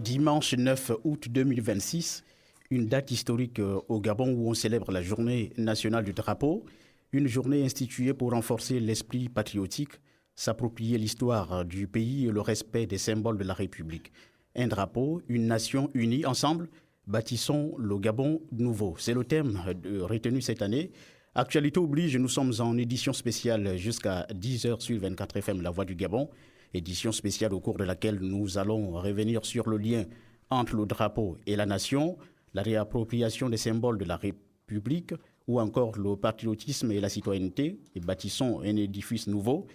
Dimanche 9 août 2026, une date historique au Gabon où on célèbre la journée nationale du drapeau, une journée instituée pour renforcer l'esprit patriotique, s'approprier l'histoire du pays et le respect des symboles de la République. Un drapeau, une nation unie ensemble, bâtissons le Gabon nouveau. C'est le thème retenu cette année. Actualité oblige, nous sommes en édition spéciale jusqu'à 10h sur 24 FM, La Voix du Gabon. Édition spéciale au cours de laquelle nous allons revenir sur le lien entre le drapeau et la nation, la réappropriation des symboles de la République ou encore le patriotisme et la citoyenneté, et bâtissons un édifice nouveau.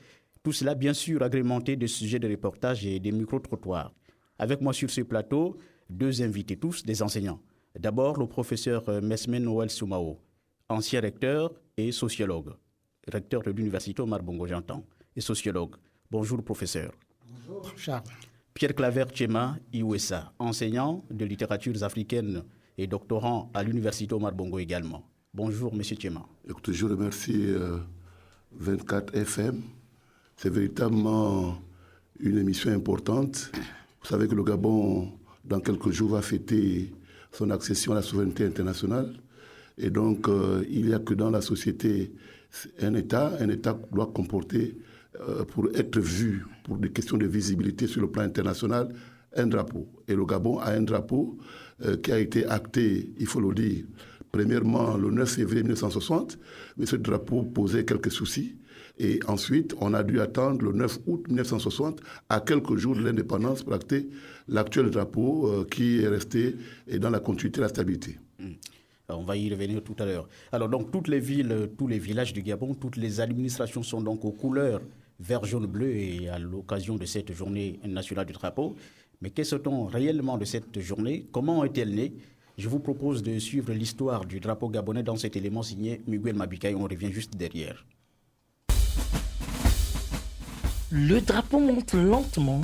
Tout cela, bien sûr, agrémenté de sujets de reportage et des micro-trottoirs. Avec moi sur ce plateau, deux invités, tous des enseignants. D'abord, le professeur Mesmen Noël Soumao, ancien recteur et sociologue, recteur de l'Université Omar Bongo, j'entends, et sociologue. Bonjour, professeur. Bonjour, Charles. Pierre Claver Tchema Iwessa, enseignant de littératures africaines et doctorant à l'Université Omar Bongo également. Bonjour, monsieur Tchema. Écoutez, je remercie 24 FM. C'est véritablement une émission importante. Vous savez que le Gabon, dans quelques jours, va fêter son accession à la souveraineté internationale. Et donc, il n'y a que dans la société un État doit comporter, pour être vu, pour des questions de visibilité sur le plan international, un drapeau. Et le Gabon a un drapeau qui a été acté, il faut le dire, premièrement le 9 février 1960, mais ce drapeau posait quelques soucis. Et ensuite, on a dû attendre le 9 août 1960, à quelques jours de l'indépendance, pour acter l'actuel drapeau qui est resté dans la continuité et la stabilité. On va y revenir tout à l'heure. Alors, donc, toutes les villes, tous les villages du Gabon, toutes les administrations sont donc aux couleurs vert, jaune, bleu et à l'occasion de cette journée nationale du drapeau. Mais qu'est-ce qu'on réellement de cette journée? Comment est-elle née? Je vous propose de suivre l'histoire du drapeau gabonais dans cet élément signé Miguel Mabika et on revient juste derrière. Le drapeau monte lentement,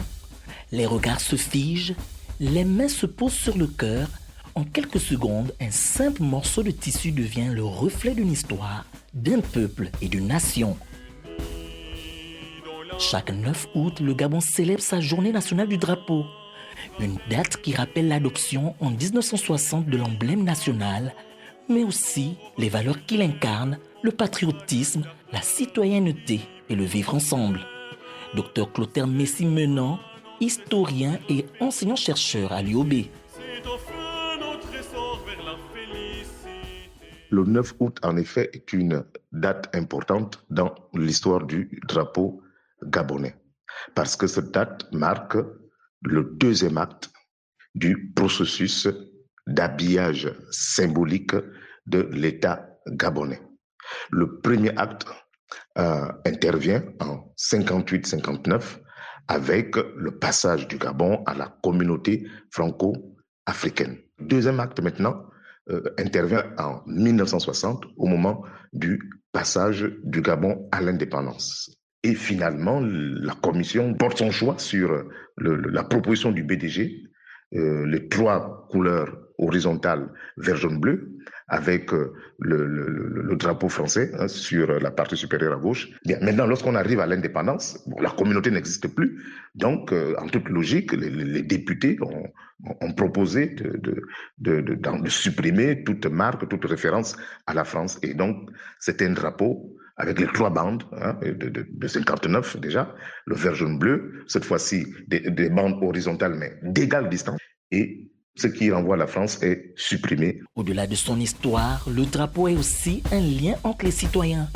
les regards se figent, les mains se posent sur le cœur. En quelques secondes, un simple morceau de tissu devient le reflet d'une histoire, d'un peuple et d'une nation. Chaque 9 août, le Gabon célèbre sa journée nationale du drapeau. Une date qui rappelle l'adoption en 1960 de l'emblème national, mais aussi les valeurs qu'il incarne, le patriotisme, la citoyenneté et le vivre ensemble. Dr Clotaire Messi-Menant, historien et enseignant-chercheur à l'UOB. Le 9 août, en effet, est une date importante dans l'histoire du drapeau gabonais. Parce que cette date marque le deuxième acte du processus d'habillage symbolique de l'État gabonais. Le premier acte intervient en 58-59 avec le passage du Gabon à la communauté franco-africaine. Deuxième acte maintenant intervient en 1960 au moment du passage du Gabon à l'indépendance. Et finalement, la commission porte son choix sur la proposition du BDG, les trois couleurs horizontales vert, jaune, bleu, avec le drapeau français sur la partie supérieure à gauche. Bien, maintenant, lorsqu'on arrive à l'indépendance, la communauté n'existe plus. Donc, en toute logique, les députés ont proposé de supprimer toute marque, toute référence à la France. Et donc, c'est un drapeau avec les trois bandes de 59 déjà, le vert, jaune, bleu, cette fois-ci des bandes horizontales mais d'égale distance. Et ce qui renvoie à la France est supprimé. Au-delà de son histoire, le drapeau est aussi un lien entre les citoyens.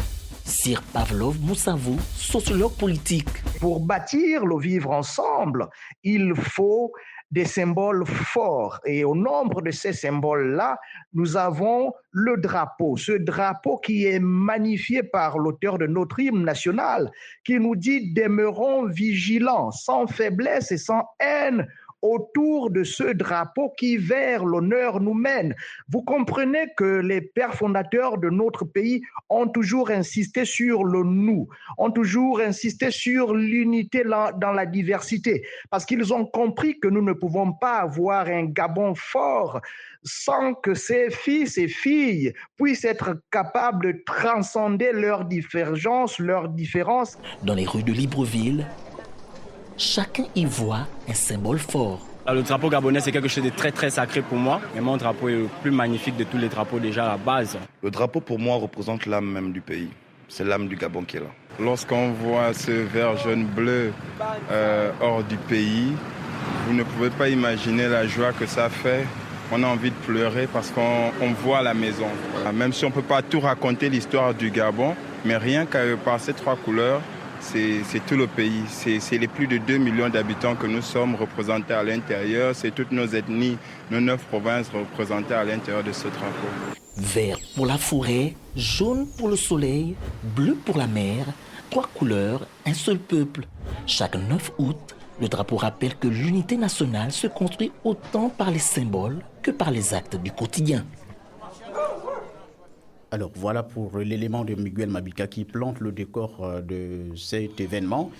Sir Pavlov Moussavou, sociologue politique. Pour bâtir le vivre ensemble, il faut des symboles forts. Et au nombre de ces symboles-là, nous avons le drapeau. Ce drapeau qui est magnifié par l'auteur de notre hymne national, qui nous dit « Demeurons vigilants, sans faiblesse et sans haine » autour de ce drapeau qui vers l'honneur nous mène. Vous comprenez que les pères fondateurs de notre pays ont toujours insisté sur le nous, ont toujours insisté sur l'unité dans la diversité, parce qu'ils ont compris que nous ne pouvons pas avoir un Gabon fort sans que ses fils et filles puissent être capables de transcender leurs divergences, leurs différences. Dans les rues de Libreville, chacun y voit un symbole fort. Le drapeau gabonais, c'est quelque chose de très très sacré pour moi. Et mon drapeau est le plus magnifique de tous les drapeaux déjà à la base. Le drapeau pour moi représente l'âme même du pays. C'est l'âme du Gabon qui est là. Lorsqu'on voit ce vert jaune bleu hors du pays, vous ne pouvez pas imaginer la joie que ça fait. On a envie de pleurer parce qu'on voit la maison. Même si on ne peut pas tout raconter l'histoire du Gabon, mais rien qu'à par ces 3 couleurs, c'est tout le pays. C'est les plus de 2 millions d'habitants que nous sommes représentés à l'intérieur. C'est toutes nos ethnies, nos 9 provinces représentées à l'intérieur de ce drapeau. Vert pour la forêt, jaune pour le soleil, bleu pour la mer, 3 couleurs, un seul peuple. Chaque 9 août, le drapeau rappelle que l'unité nationale se construit autant par les symboles que par les actes du quotidien. Alors voilà pour l'élément de Miguel Mabika qui plante le décor de cet événement.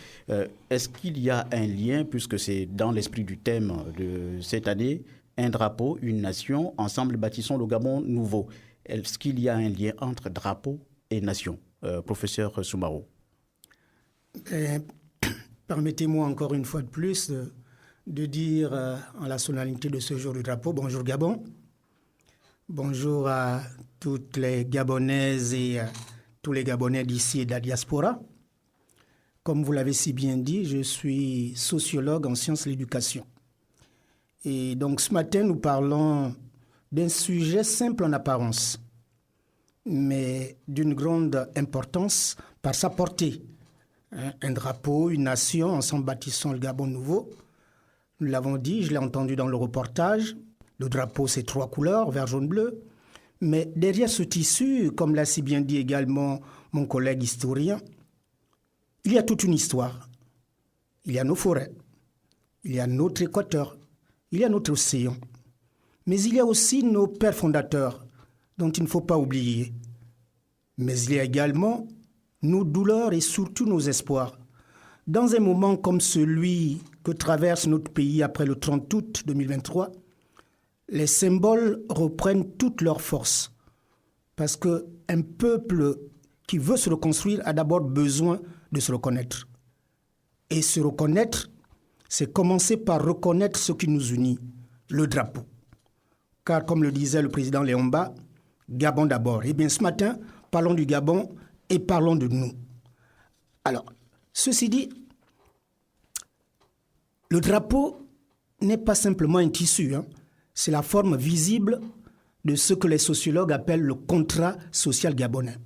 Est-ce qu'il y a un lien, puisque c'est dans l'esprit du thème de cette année, un drapeau, une nation, ensemble bâtissons le Gabon nouveau. Est-ce qu'il y a un lien entre drapeau et nation, professeur Soumaro? Permettez-moi encore une fois de plus de dire en la solennité de ce jour du drapeau, bonjour Gabon. Bonjour à toutes les Gabonaises et tous les Gabonais d'ici et de la diaspora. Comme vous l'avez si bien dit, je suis sociologue en sciences de l'éducation. Et donc ce matin, nous parlons d'un sujet simple en apparence, mais d'une grande importance par sa portée. Un drapeau, une nation, ensemble bâtissons le Gabon nouveau. Nous l'avons dit, je l'ai entendu dans le reportage. Le drapeau, c'est 3 couleurs, vert, jaune, bleu. Mais derrière ce tissu, comme l'a si bien dit également mon collègue historien, il y a toute une histoire. Il y a nos forêts, il y a notre équateur, il y a notre océan. Mais il y a aussi nos pères fondateurs, dont il ne faut pas oublier. Mais il y a également nos douleurs et surtout nos espoirs. Dans un moment comme celui que traverse notre pays après le 30 août 2023, les symboles reprennent toute leur force. Parce qu'un peuple qui veut se reconstruire a d'abord besoin de se reconnaître. Et se reconnaître, c'est commencer par reconnaître ce qui nous unit, le drapeau. Car comme le disait le président Léomba, Gabon d'abord. Eh bien ce matin, parlons du Gabon et parlons de nous. Alors, ceci dit, le drapeau n'est pas simplement un tissu, c'est la forme visible de ce que les sociologues appellent le contrat social gabonais.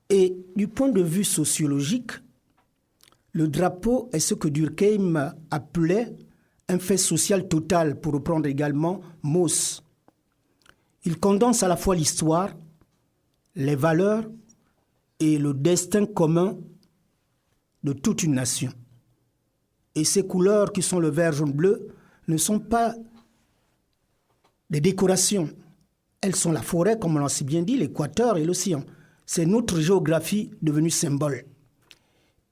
Et du point de vue sociologique, le drapeau est ce que Durkheim appelait un fait social total, pour reprendre également Mauss. Il condense à la fois l'histoire, les valeurs et le destin commun de toute une nation. Et ces couleurs qui sont le vert, jaune, bleu ne sont pas des décorations. Elles sont la forêt, comme on l'a si bien dit, l'équateur et l'océan. C'est notre géographie devenue symbole.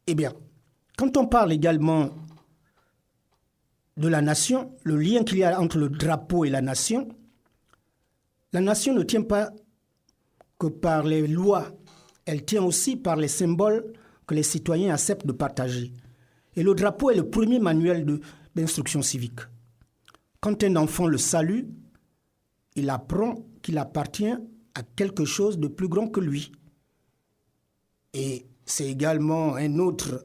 Eh bien, quand on parle également de la nation, le lien qu'il y a entre le drapeau et la nation ne tient pas que par les lois, elle tient aussi par les symboles que les citoyens acceptent de partager. Et le drapeau est le premier manuel d'instruction civique. Quand un enfant le salue, il apprend qu'il appartient à quelque chose de plus grand que lui. Et c'est également un autre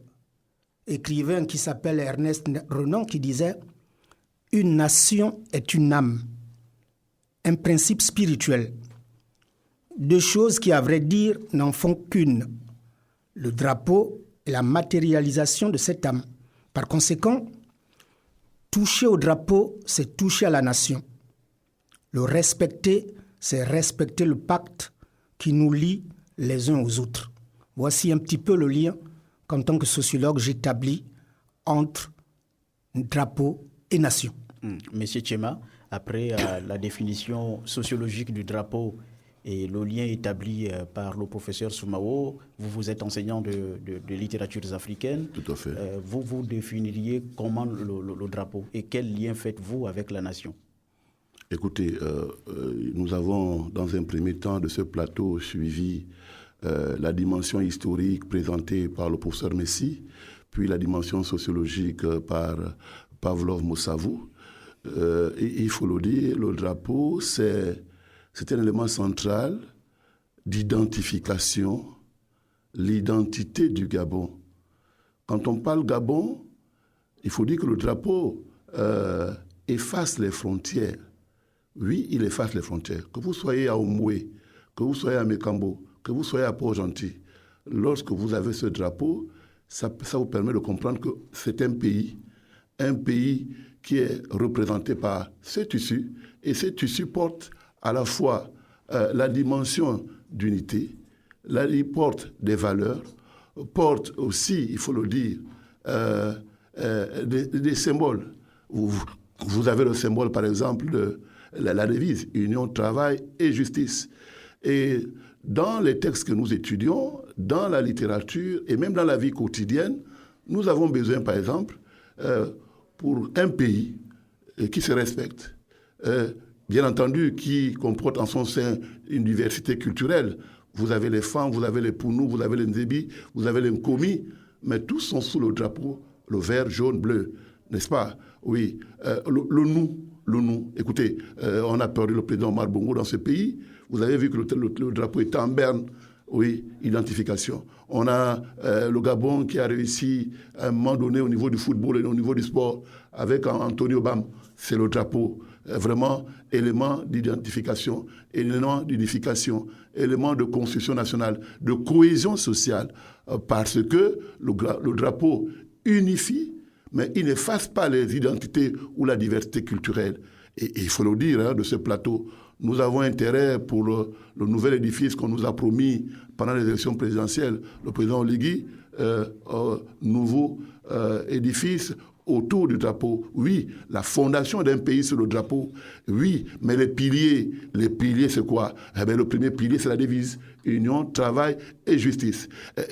écrivain qui s'appelle Ernest Renan qui disait « Une nation est une âme, un principe spirituel. Deux choses qui, à vrai dire, n'en font qu'une. Le drapeau est la matérialisation de cette âme. Par conséquent, toucher au drapeau, c'est toucher à la nation. Le respecter, c'est respecter le pacte qui nous lie les uns aux autres. » Voici un petit peu le lien qu'en tant que sociologue, j'établis entre drapeau et nation. Monsieur Tchema, après la définition sociologique du drapeau et le lien établi par le professeur Soumaro, vous êtes enseignant de littératures africaines. Tout à fait. Vous définiriez comment le drapeau et quel lien faites-vous avec la nation? Écoutez, nous avons dans un premier temps de ce plateau suivi la dimension historique présentée par le professeur Messi, puis la dimension sociologique par Pavlov Moussavou. il faut le dire, le drapeau, c'est un élément central d'identification, l'identité du Gabon. Quand on parle Gabon, il faut dire que le drapeau efface les frontières. Oui, il efface les frontières. Que vous soyez à Omoué, que vous soyez à Mekambo, que vous soyez à Port-Gentil, lorsque vous avez ce drapeau, ça vous permet de comprendre que c'est un pays qui est représenté par ce tissu, et ce tissu porte à la fois la dimension d'unité, il porte des valeurs, porte aussi, il faut le dire, des symboles. Vous avez le symbole, par exemple, de la devise « Union, travail et justice ». Et dans les textes que nous étudions, dans la littérature et même dans la vie quotidienne, nous avons besoin, par exemple, pour un pays qui se respecte, bien entendu, qui comporte en son sein une diversité culturelle. Vous avez les Fang, vous avez les Pounou, vous avez les Nzebi, vous avez les Nkomi, mais tous sont sous le drapeau, le vert, jaune, bleu, n'est-ce pas? Oui, le nous. Écoutez, on a perdu le président Omar Bongo dans ce pays. Vous avez vu que le drapeau était en berne. Oui, identification. On a le Gabon qui a réussi à un moment donné au niveau du football et au niveau du sport avec Antonio Bam. C'est le drapeau. Vraiment, élément d'identification, élément d'unification, élément de construction nationale, de cohésion sociale, parce que le drapeau unifie, mais il n'efface pas les identités ou la diversité culturelle. Et il faut le dire, de ce plateau, nous avons intérêt pour le nouvel édifice qu'on nous a promis pendant les élections présidentielles, le président Oligui, nouveau édifice autour du drapeau. Oui, la fondation d'un pays sur le drapeau. Oui, mais les piliers c'est quoi? Eh bien, le premier pilier, c'est la devise. Union, travail et justice.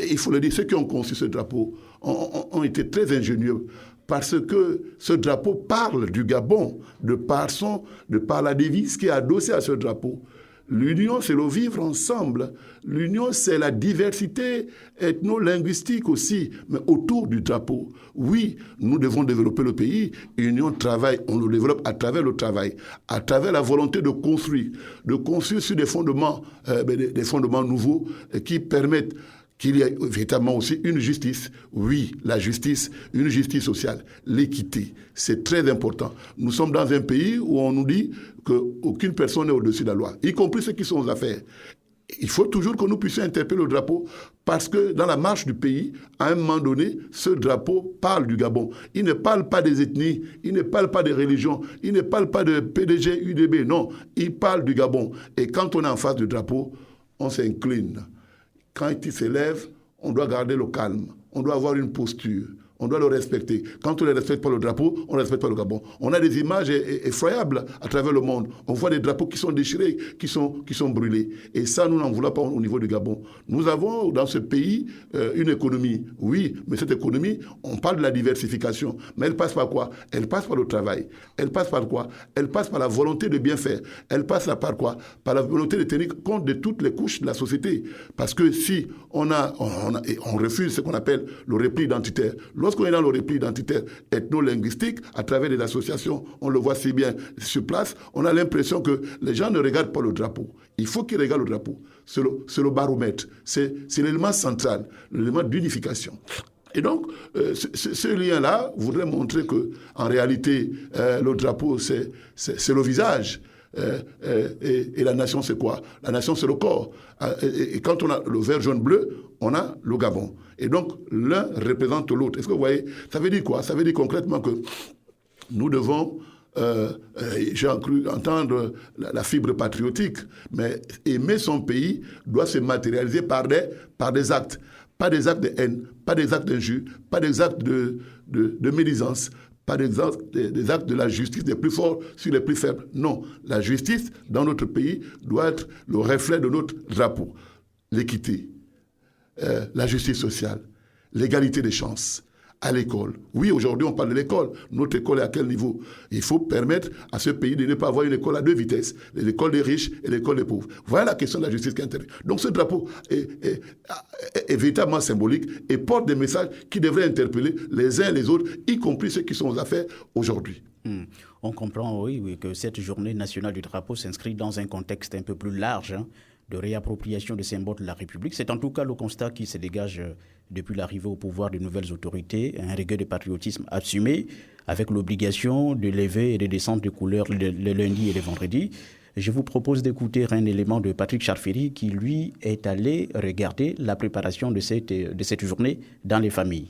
Il faut le dire, ceux qui ont conçu ce drapeau ont été très ingénieux parce que ce drapeau parle du Gabon, de par la devise qui est adossée à ce drapeau. L'union, c'est le vivre ensemble. L'union, c'est la diversité ethno-linguistique aussi, mais autour du drapeau. Oui, nous devons développer le pays. Union, travail, on le développe à travers le travail, à travers la volonté de construire sur des fondements nouveaux qui permettent qu'il y ait véritablement aussi une justice. Oui, la justice, une justice sociale, l'équité, c'est très important. Nous sommes dans un pays où on nous dit qu'aucune personne n'est au-dessus de la loi, y compris ceux qui sont aux affaires. Il faut toujours que nous puissions interpeller le drapeau parce que dans la marche du pays, à un moment donné, ce drapeau parle du Gabon. Il ne parle pas des ethnies, il ne parle pas des religions, il ne parle pas de PDG, UDB, non, il parle du Gabon. Et quand on est en face du drapeau, on s'incline. Quand il s'élève, on doit garder le calme. On doit avoir une posture. On doit le respecter. Quand on ne respecte pas le drapeau, on ne respecte pas le Gabon. On a des images effroyables à travers le monde. On voit des drapeaux qui sont déchirés, qui sont brûlés. Et ça, nous n'en voulons pas au niveau du Gabon. Nous avons dans ce pays une économie. Oui, mais cette économie, on parle de la diversification. Mais elle passe par quoi? Elle passe par le travail. Elle passe par quoi? Elle passe par la volonté de bien faire. Elle passe par quoi? Par la volonté de tenir compte de toutes les couches de la société. Parce que si on refuse ce qu'on appelle le repli identitaire, lorsqu'on est dans le repli identitaire ethno-linguistique, à travers des associations, on le voit si bien sur place, on a l'impression que les gens ne regardent pas le drapeau. Il faut qu'ils regardent le drapeau. C'est le baromètre. C'est l'élément central, l'élément d'unification. Et donc, ce lien-là voudrait montrer qu'en réalité, le drapeau, c'est le visage. Et la nation, c'est quoi? La nation, c'est le corps. Et quand on a le vert, jaune, bleu, on a le Gabon. Et donc, l'un représente l'autre. Est-ce que vous voyez? Ça veut dire quoi? Ça veut dire concrètement que nous devons, j'ai cru entendre la fibre patriotique, mais aimer son pays doit se matérialiser par des actes. Pas des actes de haine, pas des actes d'injure, pas des actes de médisance, pas des actes de la justice des plus forts sur les plus faibles. Non, la justice dans notre pays doit être le reflet de notre drapeau. L'équité, la justice sociale, l'égalité des chances à l'école. Oui, aujourd'hui, on parle de l'école. Notre école est à quel niveau? Il faut permettre à ce pays de ne pas avoir une école à deux vitesses, l'école des riches et l'école des pauvres. Voilà la question de la justice qui intervient. Donc ce drapeau est véritablement symbolique et porte des messages qui devraient interpeller les uns et les autres, y compris ceux qui sont aux affaires aujourd'hui. On comprend, oui, que cette journée nationale du drapeau s'inscrit dans un contexte un peu plus large de réappropriation des symboles de la République. C'est en tout cas le constat qui se dégage depuis l'arrivée au pouvoir de nouvelles autorités, un regain de patriotisme assumé avec l'obligation de lever et de descendre de couleurs le lundi et le vendredi. Je vous propose d'écouter un élément de Patrick Charferi qui, lui, est allé regarder la préparation de cette journée dans les familles.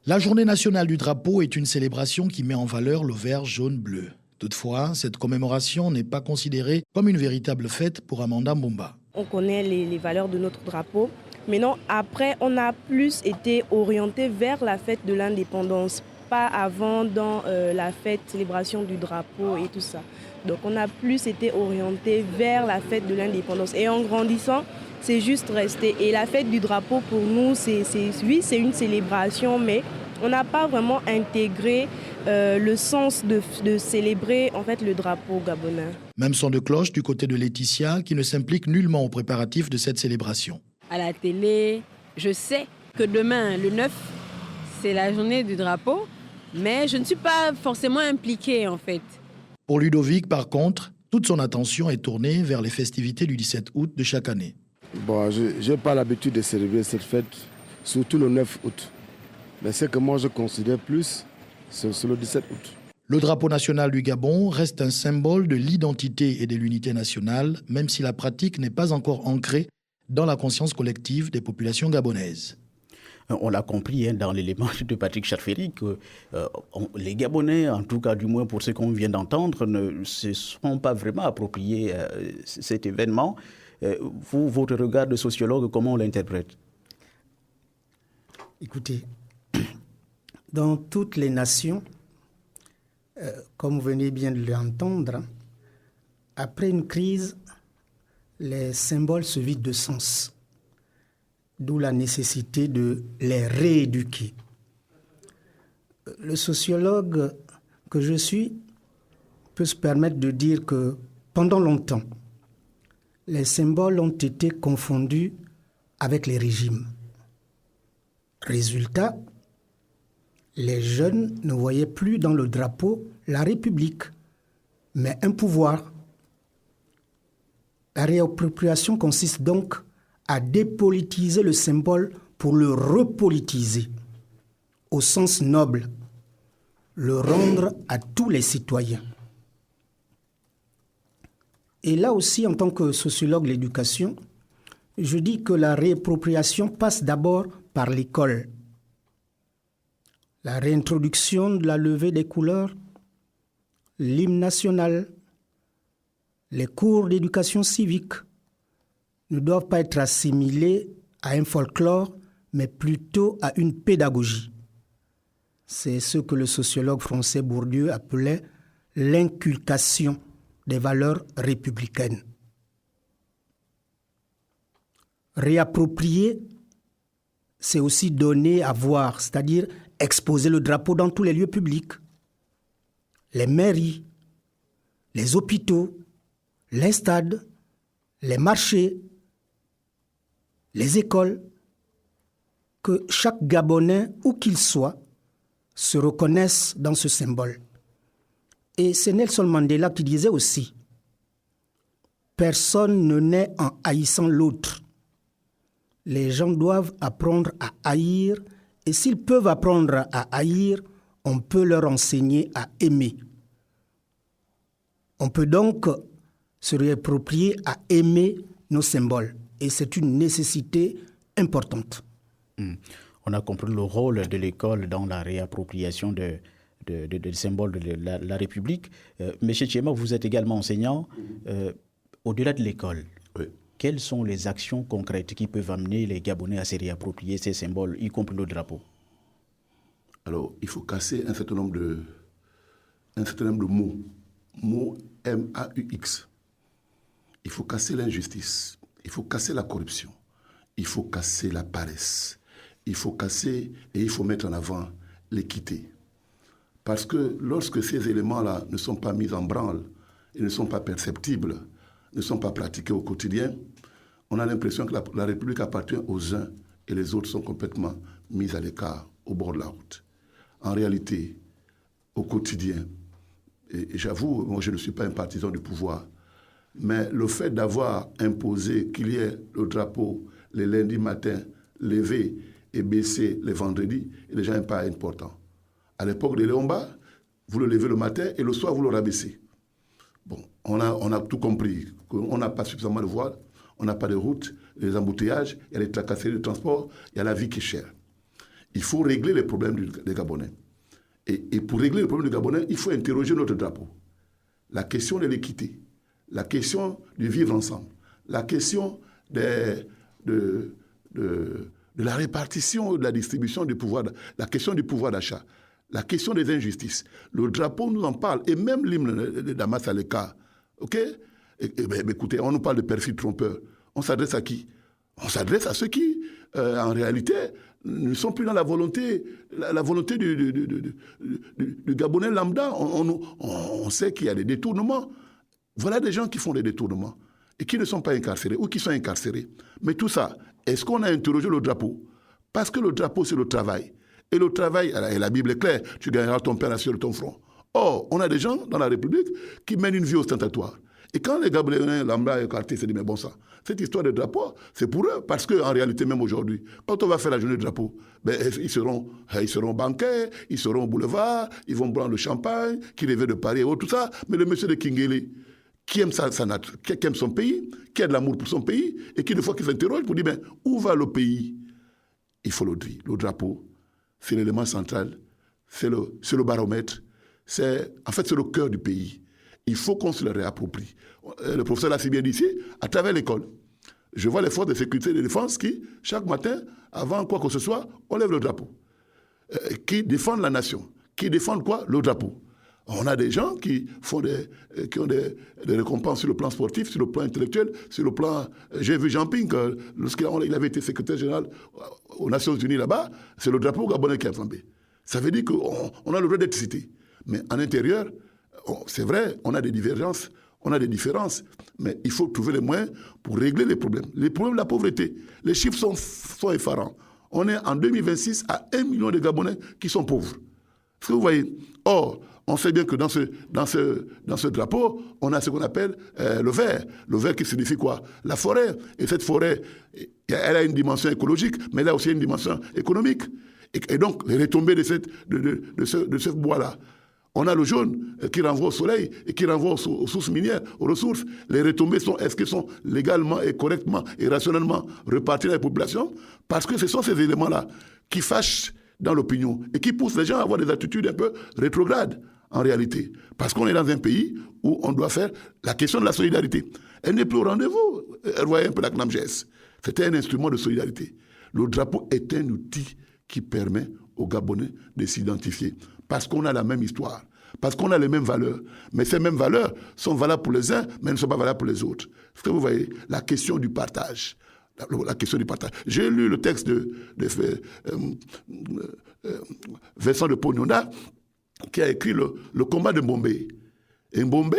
La journée nationale du drapeau est une célébration qui met en valeur le vert, jaune, bleu. Toutefois, cette commémoration n'est pas considérée comme une véritable fête pour Amanda Mbumba. On connaît les valeurs de notre drapeau. Maintenant, après, on a plus été orienté vers la fête de l'indépendance, pas avant dans la fête, célébration du drapeau et tout ça. Donc on a plus été orienté vers la fête de l'indépendance. Et en grandissant, c'est juste resté. Et la fête du drapeau, pour nous, c'est une célébration, mais on n'a pas vraiment intégré le sens de célébrer en fait le drapeau gabonais. Même son de cloche du côté de Laetitia, qui ne s'implique nullement aux préparatifs de cette célébration. À la télé, je sais que demain, le 9, c'est la journée du drapeau, mais je ne suis pas forcément impliquée en fait. Pour Ludovic, par contre, toute son attention est tournée vers les festivités du 17 août de chaque année. Bon, je n'ai pas l'habitude de célébrer cette fête, surtout le 9 août. Mais ce que moi je considère plus, c'est le 17 août. Le drapeau national du Gabon reste un symbole de l'identité et de l'unité nationale, même si la pratique n'est pas encore ancrée dans la conscience collective des populations gabonaises. On l'a compris dans l'élément de Patrick Charferi que les Gabonais, en tout cas du moins pour ce qu'on vient d'entendre, ne se sont pas vraiment appropriés cet événement. Vous, votre regard de sociologue, comment on l'interprète? Écoutez, dans toutes les nations, comme vous venez bien de l'entendre, après une crise, les symboles se vident de sens. D'où la nécessité de les rééduquer. Le sociologue que je suis peut se permettre de dire que pendant longtemps, les symboles ont été confondus avec les régimes. Résultat, les jeunes ne voyaient plus dans le drapeau la République, mais un pouvoir. La réappropriation consiste donc à dépolitiser le symbole pour le repolitiser, au sens noble, le rendre à tous les citoyens. Et là aussi, en tant que sociologue de l'éducation, je dis que la réappropriation passe d'abord par l'école. La réintroduction de la levée des couleurs, l'hymne national, les cours d'éducation civique ne doivent pas être assimilés à un folklore, mais plutôt à une pédagogie. C'est ce que le sociologue français Bourdieu appelait l'inculcation des valeurs républicaines. Réapproprier, c'est aussi donner à voir, c'est-à-dire exposer le drapeau dans tous les lieux publics, les mairies, les hôpitaux, les stades, les marchés, les écoles, que chaque Gabonais, où qu'il soit, se reconnaisse dans ce symbole. Et c'est Nelson Mandela qui disait aussi « Personne ne naît en haïssant l'autre. Les gens doivent apprendre à haïr, et s'ils peuvent apprendre à haïr, on peut leur enseigner à aimer. » On peut donc se réapproprier à aimer nos symboles. Et c'est une nécessité importante. On a compris le rôle de l'école dans la réappropriation des symboles de la République. Monsieur Tchema, vous êtes également enseignant. Au-delà de l'école, oui, quelles sont les actions concrètes qui peuvent amener les Gabonais à se réapproprier ces symboles, y compris le drapeau? Alors, il faut casser un certain nombre de mots. Mots M-A-U-X. Il faut casser l'injustice. Il faut casser la corruption, il faut casser la paresse, il faut casser et il faut mettre en avant l'équité. Parce que lorsque ces éléments-là ne sont pas mis en branle, et ne sont pas perceptibles, ne sont pas pratiqués au quotidien, on a l'impression que la République appartient aux uns et les autres sont complètement mis à l'écart, au bord de la route. En réalité, au quotidien, Et j'avoue, moi je ne suis pas un partisan du pouvoir, mais le fait d'avoir imposé qu'il y ait le drapeau les lundis matins levé et baissé les vendredis est déjà un pas important. À l'époque de Léomba, vous le levez le matin et le soir vous le rabaissez. Bon, on a tout compris. On n'a pas suffisamment de voies, on n'a pas de routes, les embouteillages, il y a les tracasseries de transport, il y a la vie qui est chère. Il faut régler les problèmes des Gabonais. Et pour régler les problèmes des Gabonais, il faut interroger notre drapeau. La question de l'équité, la question du vivre ensemble, la question de la répartition, de la distribution du pouvoir, la question du pouvoir d'achat, la question des injustices. Le drapeau nous en parle, et même l'hymne de Damas Aleka. OK? Écoutez, on nous parle de perfide trompeur. On s'adresse à qui? On s'adresse à ceux qui, en réalité, ne sont plus dans la volonté du Gabonais lambda. On sait qu'il y a des détournements. Voilà des gens qui font des détournements et qui ne sont pas incarcérés ou qui sont incarcérés. Mais tout ça, est-ce qu'on a interrogé le drapeau? Parce que le drapeau, c'est le travail. Et le travail, et la Bible est claire, tu gagneras ton pain sur ton front. Or, on a des gens dans la République qui mènent une vie ostentatoire. Et quand les Gabonais lambda écartés se disent, mais bon ça, cette histoire de drapeau, c'est pour eux. Parce qu'en réalité, même aujourd'hui, quand on va faire la journée de drapeau, ils seront banquets, ils seront au boulevard, ils vont boire le champagne, qui rêvait de Paris et tout ça. Mais le monsieur de Kingele, qui aime qui aime son pays, qui a de l'amour pour son pays, et qui, une fois qu'il s'interroge, pour dire, ben, où va le pays? Il faut le dire. Le drapeau, c'est l'élément central, c'est le baromètre, c'est le cœur du pays. Il faut qu'on se le réapproprie. Le professeur l'a si bien dit ici, à travers l'école. Je vois les forces de sécurité et de défense qui, chaque matin, avant quoi que ce soit, on lève le drapeau. Qui défendent la nation. Qui défendent quoi? Le drapeau. On a des gens qui ont des récompenses sur le plan sportif, sur le plan intellectuel, sur le plan... J'ai vu Jean Ping, lorsqu'il avait été secrétaire général aux Nations Unies là-bas, c'est le drapeau gabonais qui a flambé. Ça veut dire qu'on a le droit d'être cité. Mais en intérieur, c'est vrai, on a des divergences, on a des différences, mais il faut trouver les moyens pour régler les problèmes. Les problèmes de la pauvreté, les chiffres sont effarants. On est en 2026 à 1 million de Gabonais qui sont pauvres. Est-ce que vous voyez? Or, on sait bien que dans ce drapeau, on a ce qu'on appelle le vert. Le vert qui signifie quoi? La forêt. Et cette forêt, elle a une dimension écologique, mais elle a aussi une dimension économique. Et donc, les retombées de ce bois-là. On a le jaune qui renvoie au soleil et qui renvoie aux sources minières, aux ressources. Les retombées est-ce qu'elles sont légalement et correctement et rationnellement reparties dans les populations? Parce que ce sont ces éléments-là qui fâchent dans l'opinion et qui poussent les gens à avoir des attitudes un peu rétrogrades, en réalité. Parce qu'on est dans un pays où on doit faire la question de la solidarité. Elle n'est plus au rendez-vous. Elle voyait un peu la CNAMGS. C'était un instrument de solidarité. Le drapeau est un outil qui permet aux Gabonais de s'identifier. Parce qu'on a la même histoire, parce qu'on a les mêmes valeurs. Mais ces mêmes valeurs sont valables pour les uns, mais elles ne sont pas valables pour les autres. Est-ce que vous voyez? La question du partage. La question du partage. J'ai lu le texte de Vincent de Pognonda, qui a écrit le combat de Mbombe. Et Mbombe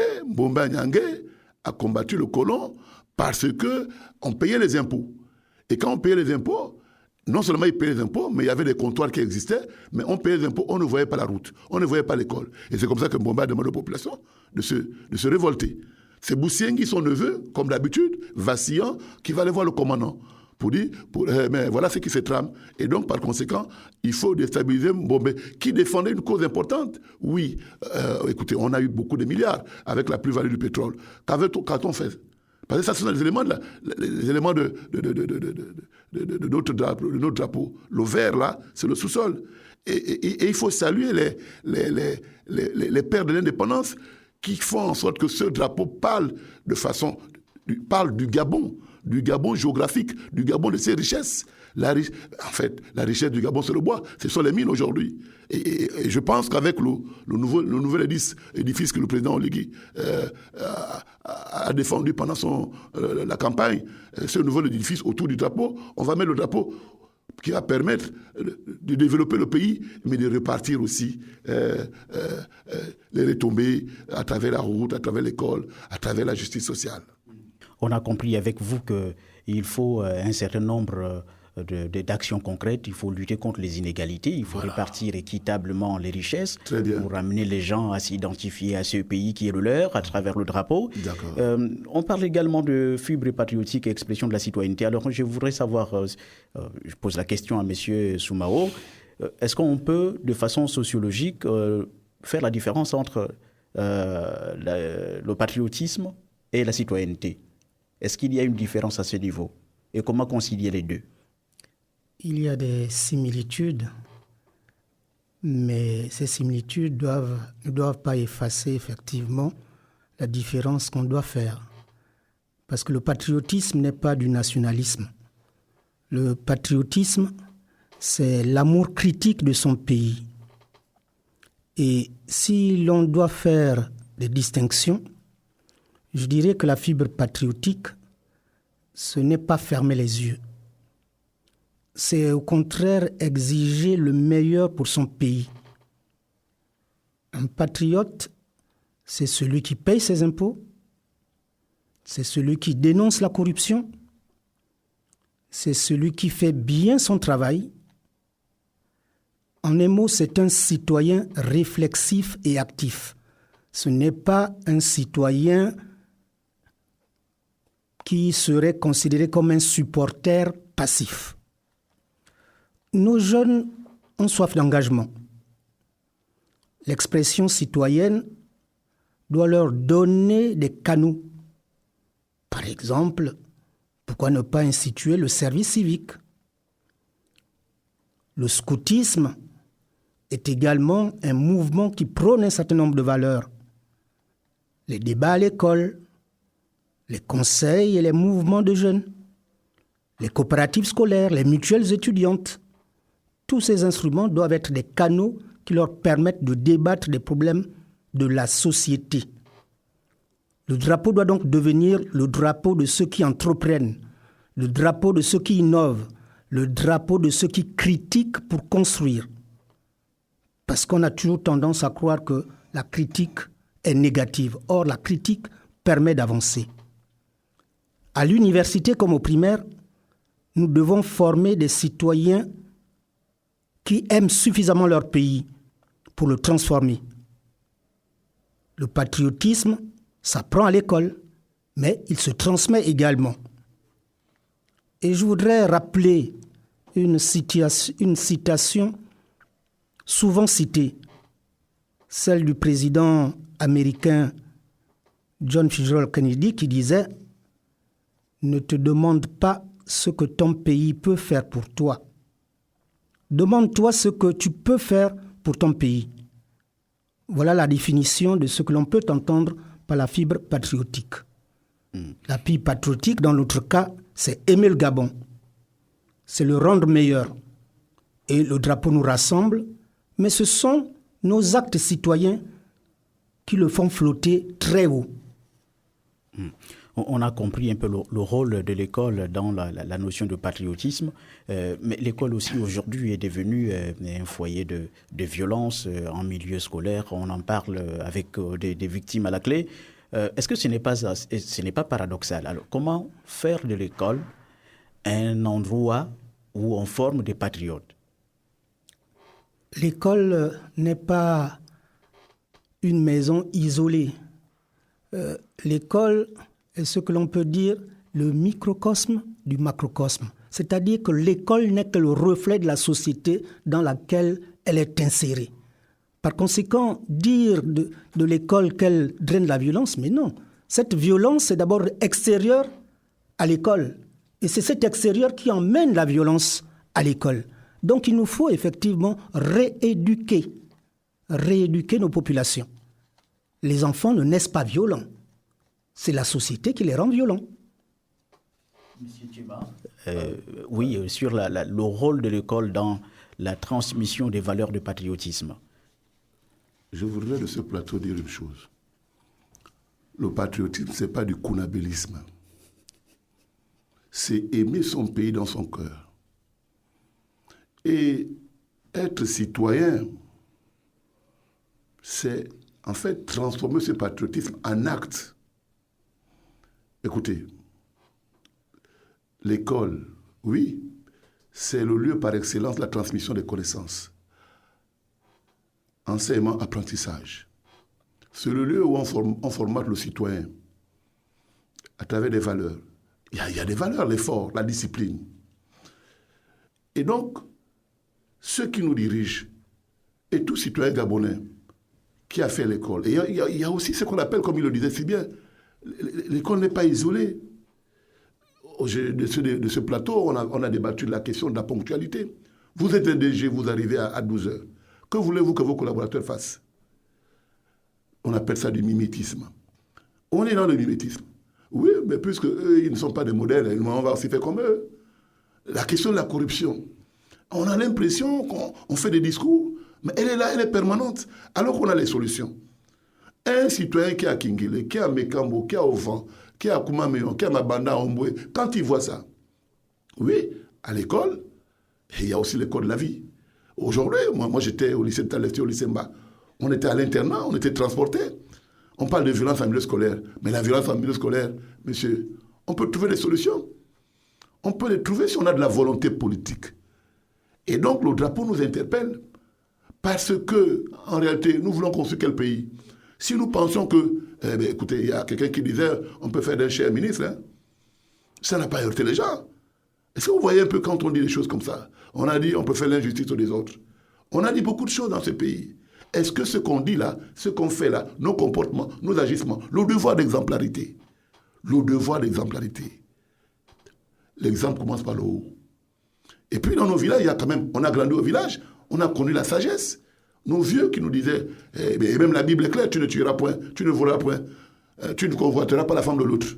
Nyangé, a combattu le colon parce qu'on payait les impôts. Et quand on payait les impôts, non seulement ils payaient les impôts, mais il y avait des comptoirs qui existaient, mais on payait les impôts, on ne voyait pas la route, on ne voyait pas l'école. Et c'est comme ça que Mbombe a demandé aux populations de se révolter. C'est Boussiengui, son neveu, comme d'habitude, vacillant, qui va aller voir le commandant pour dire, mais voilà ce qui se trame. Et donc, par conséquent, il faut déstabiliser Mbombe, qui défendait une cause importante. Oui, écoutez, on a eu beaucoup de milliards avec la plus-value du pétrole. Qu'a-t-on fait? Parce que ça, ce sont les éléments de notre drapeau. Le vert, là, c'est le sous-sol. Et il faut saluer les pères de l'indépendance qui font en sorte que ce drapeau parle du Gabon géographique, du Gabon de ses richesses. La richesse du Gabon, c'est le bois. Ce sont les mines aujourd'hui. Et je pense qu'avec le nouvel édifice que le président Oligui a défendu pendant la campagne, ce nouvel édifice autour du drapeau, on va mettre le drapeau qui va permettre de développer le pays, mais de repartir aussi les retombées à travers la route, à travers l'école, à travers la justice sociale. On a compris avec vous qu'il faut un certain nombre d'actions concrètes. Il faut lutter contre les inégalités, il faut répartir équitablement les richesses pour amener les gens à s'identifier à ce pays qui est le leur à travers le drapeau. On parle également de fibre patriotique et expression de la citoyenneté. Alors je voudrais savoir, je pose la question à M. Soumao, est-ce qu'on peut, de façon sociologique, faire la différence entre le patriotisme et la citoyenneté? Est-ce qu'il y a une différence à ce niveau? Et comment concilier les deux? Il y a des similitudes, mais ces similitudes ne doivent pas effacer effectivement la différence qu'on doit faire. Parce que le patriotisme n'est pas du nationalisme. Le patriotisme, c'est l'amour critique de son pays. Et si l'on doit faire des distinctions, je dirais que la fibre patriotique, ce n'est pas fermer les yeux. C'est au contraire exiger le meilleur pour son pays. Un patriote, c'est celui qui paye ses impôts, c'est celui qui dénonce la corruption, c'est celui qui fait bien son travail. En un mot, c'est un citoyen réflexif et actif. Ce n'est pas un citoyen qui serait considéré comme un supporter passif. Nos jeunes ont soif d'engagement. L'expression citoyenne doit leur donner des canaux. Par exemple, pourquoi ne pas instituer le service civique? Le scoutisme est également un mouvement qui prône un certain nombre de valeurs. Les débats à l'école, les conseils et les mouvements de jeunes, les coopératives scolaires, les mutuelles étudiantes, tous ces instruments doivent être des canaux qui leur permettent de débattre des problèmes de la société. Le drapeau doit donc devenir le drapeau de ceux qui entreprennent, le drapeau de ceux qui innovent, le drapeau de ceux qui critiquent pour construire. Parce qu'on a toujours tendance à croire que la critique est négative. Or, la critique permet d'avancer. À l'université comme au primaire, nous devons former des citoyens qui aiment suffisamment leur pays pour le transformer. Le patriotisme s'apprend à l'école, mais il se transmet également. Et je voudrais rappeler une citation souvent citée, celle du président américain John Fitzgerald Kennedy qui disait « Ne te demande pas ce que ton pays peut faire pour toi. Demande-toi ce que tu peux faire pour ton pays. » Voilà la définition de ce que l'on peut entendre par la fibre patriotique. La fibre patriotique, dans notre cas, c'est aimer le Gabon. C'est le rendre meilleur. Et le drapeau nous rassemble, mais ce sont nos actes citoyens qui le font flotter très haut. On a compris un peu le rôle de l'école dans la notion de patriotisme, mais l'école aussi aujourd'hui est devenue un foyer de violence en milieu scolaire. On en parle avec des victimes à la clé. Est-ce que ce n'est pas paradoxal? Alors, comment faire de l'école un endroit où on forme des patriotes? L'école n'est pas une maison isolée. L'école est ce que l'on peut dire le microcosme du macrocosme. C'est-à-dire que l'école n'est que le reflet de la société dans laquelle elle est insérée. Par conséquent, dire de l'école qu'elle draine la violence, mais non. Cette violence est d'abord extérieure à l'école. Et c'est cet extérieur qui emmène la violence à l'école. Donc il nous faut effectivement rééduquer nos populations. Les enfants ne naissent pas violents. C'est la société qui les rend violents. Monsieur Tcheba, oui, sur le rôle de l'école dans la transmission des valeurs de patriotisme. Je voudrais de ce plateau dire une chose. Le patriotisme, ce n'est pas du kunabélisme. C'est aimer son pays dans son cœur. Et être citoyen, c'est en fait transformer ce patriotisme en acte. Écoutez, l'école, oui, c'est le lieu par excellence de la transmission des connaissances. Enseignement, apprentissage. C'est le lieu où on formate le citoyen à travers des valeurs. Il y a des valeurs, l'effort, la discipline. Et donc, ceux qui nous dirigent, et tout citoyen gabonais qui a fait l'école, et il y a aussi ce qu'on appelle, comme il le disait si bien, l'école n'est pas isolée. De ce plateau, on a débattu de la question de la ponctualité. Vous êtes un DG, vous arrivez à 12 heures. Que voulez-vous que vos collaborateurs fassent? On appelle ça du mimétisme. On est dans le mimétisme. Oui, mais puisque eux, ils ne sont pas des modèles, on va aussi faire comme eux. La question de la corruption. On a l'impression qu'on fait des discours, mais elle est là, elle est permanente, alors qu'on a les solutions. Un citoyen qui est à Kingile, qui est à Mekambo, qui est au Vent, qui est à Koumameyon, qui est à Mabanda, Omboué, quand il voit ça, oui, à l'école, il y a aussi l'école de la vie. Aujourd'hui, moi j'étais au lycée de Talesti, au lycée Mba. On était à l'internat, on était transportés. On parle de violence en milieu scolaire, mais la violence en milieu scolaire, monsieur, on peut trouver des solutions. On peut les trouver si on a de la volonté politique. Et donc le drapeau nous interpelle parce que, en réalité, nous voulons construire quel pays? Si nous pensons que, écoutez, il y a quelqu'un qui disait, on peut faire d'un cher ministre, hein, ça n'a pas heurté les gens. Est-ce que vous voyez un peu quand on dit des choses comme ça? On a dit, on peut faire l'injustice aux autres. On a dit beaucoup de choses dans ce pays. Est-ce que ce qu'on dit là, ce qu'on fait là, nos comportements, nos agissements, le devoir d'exemplarité, l'exemple commence par le haut. Et puis dans nos villages, il y a quand même, on a grandi au village, on a connu la sagesse. Nos vieux qui nous disaient, et même la Bible est claire, tu ne tueras point, tu ne voleras point, tu ne convoiteras pas la femme de l'autre.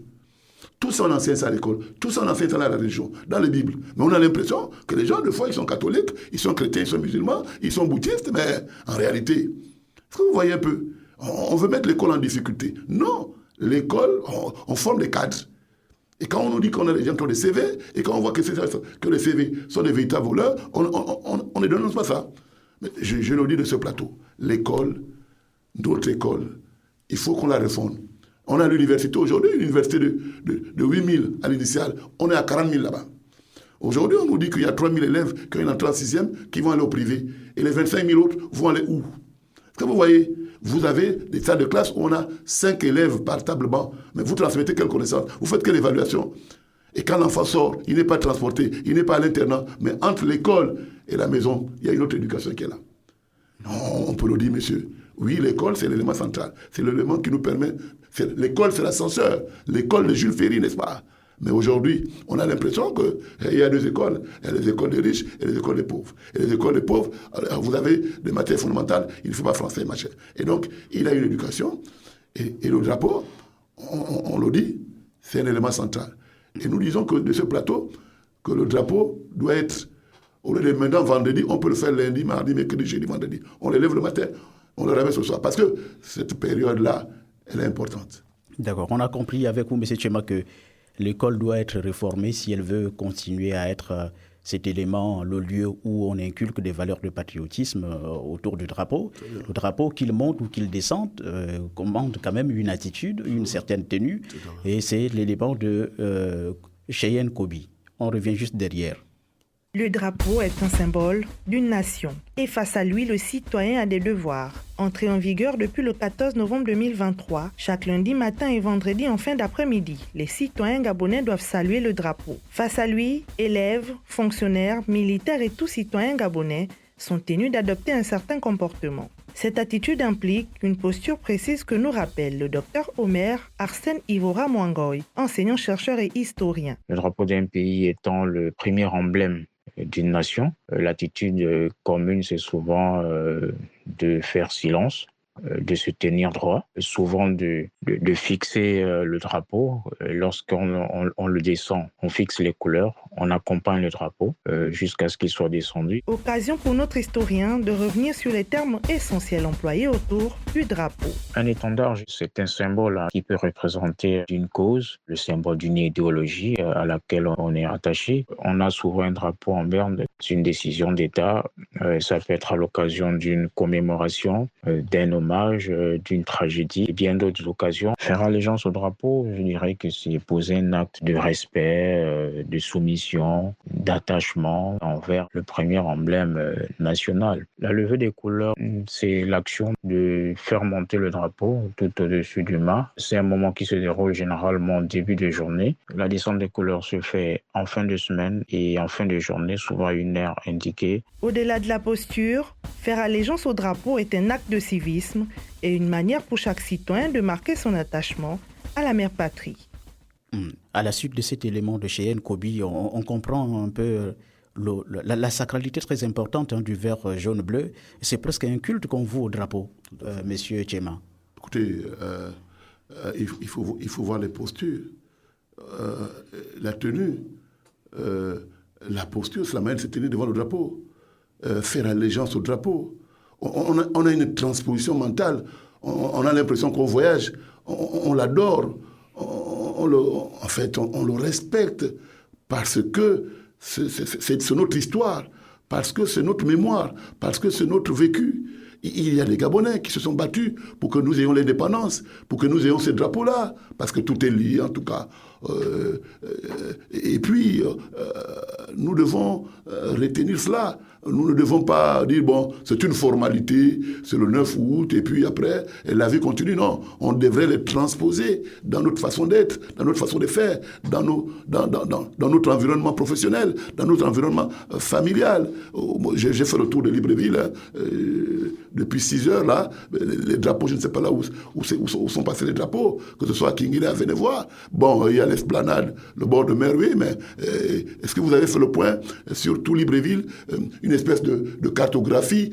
Tout ça, on enseigne ça à l'école. Tout ça, on enseigne ça dans la religion, dans les Bibles. Mais on a l'impression que les gens, des fois, ils sont catholiques, ils sont chrétiens, ils sont musulmans, ils sont bouddhistes, mais en réalité, est-ce que vous voyez un peu? On veut mettre l'école en difficulté. Non, l'école, on forme des cadres. Et quand on nous dit qu'on a des gens qui ont des CV, et quand on voit que les CV sont des véritables voleurs, on ne dénonce pas ça. Mais je le dis de ce plateau, l'école, notre école, il faut qu'on la réforme. On a l'université aujourd'hui, une université de 8 000 à l'initiale, on est à 40 000 là-bas. Aujourd'hui, on nous dit qu'il y a 3 000 élèves qui ont une entrée en 6e qui vont aller au privé. Et les 25 000 autres vont aller où? Est-ce que vous voyez? Vous avez des salles de classe où on a 5 élèves par table banc, mais vous transmettez quelle connaissance? Vous faites quelle évaluation? Et quand l'enfant sort, il n'est pas transporté, il n'est pas à l'internat, mais entre l'école et la maison, il y a une autre éducation qui est là. Non, on peut le dire, monsieur. Oui, l'école, c'est l'élément central. C'est l'élément qui nous permet... L'école, c'est l'ascenseur. L'école de Jules Ferry, n'est-ce pas? Mais aujourd'hui, on a l'impression qu'il y a deux écoles. Il y a les écoles des riches et les écoles des pauvres. Et les écoles des pauvres, vous avez des matières fondamentales, il ne faut pas français, machin. Et donc, il a une éducation. Et le drapeau, on le dit, c'est un élément central. Et nous disons que de ce plateau, que le drapeau doit être, au lieu de maintenant vendredi, on peut le faire lundi, mardi, mercredi, jeudi, vendredi. On l'élève le matin, on le remet ce soir. Parce que cette période-là, elle est importante. D'accord. On a compris avec vous, M. Tchema, que l'école doit être réformée si elle veut continuer à être cet élément, le lieu où on inculque des valeurs de patriotisme autour du drapeau. Le drapeau, qu'il monte ou qu'il descende, commande quand même une attitude, une certaine tenue. Et c'est l'élément de Cheyenne Kobi. On revient juste derrière. Le drapeau est un symbole d'une nation et face à lui, le citoyen a des devoirs. Entré en vigueur depuis le 14 novembre 2023, chaque lundi matin et vendredi en fin d'après-midi, les citoyens gabonais doivent saluer le drapeau. Face à lui, élèves, fonctionnaires, militaires et tout citoyen gabonais sont tenus d'adopter un certain comportement. Cette attitude implique une posture précise que nous rappelle le docteur Omer Arsène Ivora Mwangoy, enseignant-chercheur et historien. Le drapeau d'un pays étant le premier emblème d'une nation, l'attitude commune, c'est souvent de faire silence, de se tenir droit, souvent de fixer le drapeau. Lorsqu'on le descend, on fixe les couleurs, on accompagne le drapeau jusqu'à ce qu'il soit descendu. Occasion pour notre historien de revenir sur les termes essentiels employés autour du drapeau. Un étendard, c'est un symbole qui peut représenter une cause, le symbole d'une idéologie à laquelle on est attaché. On a souvent un drapeau en berne, c'est une décision d'État. Ça peut être à l'occasion d'une commémoration, d'un hommage, d'une tragédie et bien d'autres occasions. Faire allégeance au drapeau, je dirais que c'est poser un acte de respect, de soumission tradition, d'attachement envers le premier emblème national. La levée des couleurs, c'est l'action de faire monter le drapeau tout au-dessus du mât. C'est un moment qui se déroule généralement au début de journée. La descente des couleurs se fait en fin de semaine et en fin de journée, souvent à une heure indiquée. Au-delà de la posture, faire allégeance au drapeau est un acte de civisme et une manière pour chaque citoyen de marquer son attachement à la mère patrie. À la suite de cet élément de chez Nkobi, on comprend un peu la sacralité très importante du vert jaune-bleu. C'est presque un culte qu'on voue au drapeau, Monsieur Tchema. Écoutez, il faut voir les postures, la tenue. La posture, c'est la manière de se tenir devant le drapeau. Faire allégeance au drapeau. On a une transposition mentale. On a l'impression qu'on voyage. On l'adore. On le respecte parce que c'est notre histoire, parce que c'est notre mémoire, parce que c'est notre vécu. Il y a des Gabonais qui se sont battus pour que nous ayons l'indépendance, pour que nous ayons ces drapeaux-là, parce que tout est lié en tout cas. Et puis, nous devons retenir cela. Nous ne devons pas dire, bon, c'est une formalité, c'est le 9 août, et puis après, la vie continue. Non, on devrait les transposer dans notre façon d'être, dans notre façon de faire, dans notre environnement professionnel, dans notre environnement familial. J'ai fait le tour de Libreville depuis 6 heures, là. Les drapeaux, je ne sais pas là où sont passés les drapeaux, que ce soit à Kinguila, à Venevois. Bon, il y a l'esplanade, le bord de mer, oui, mais est-ce que vous avez fait le point sur tout Libreville, une espèce de cartographie,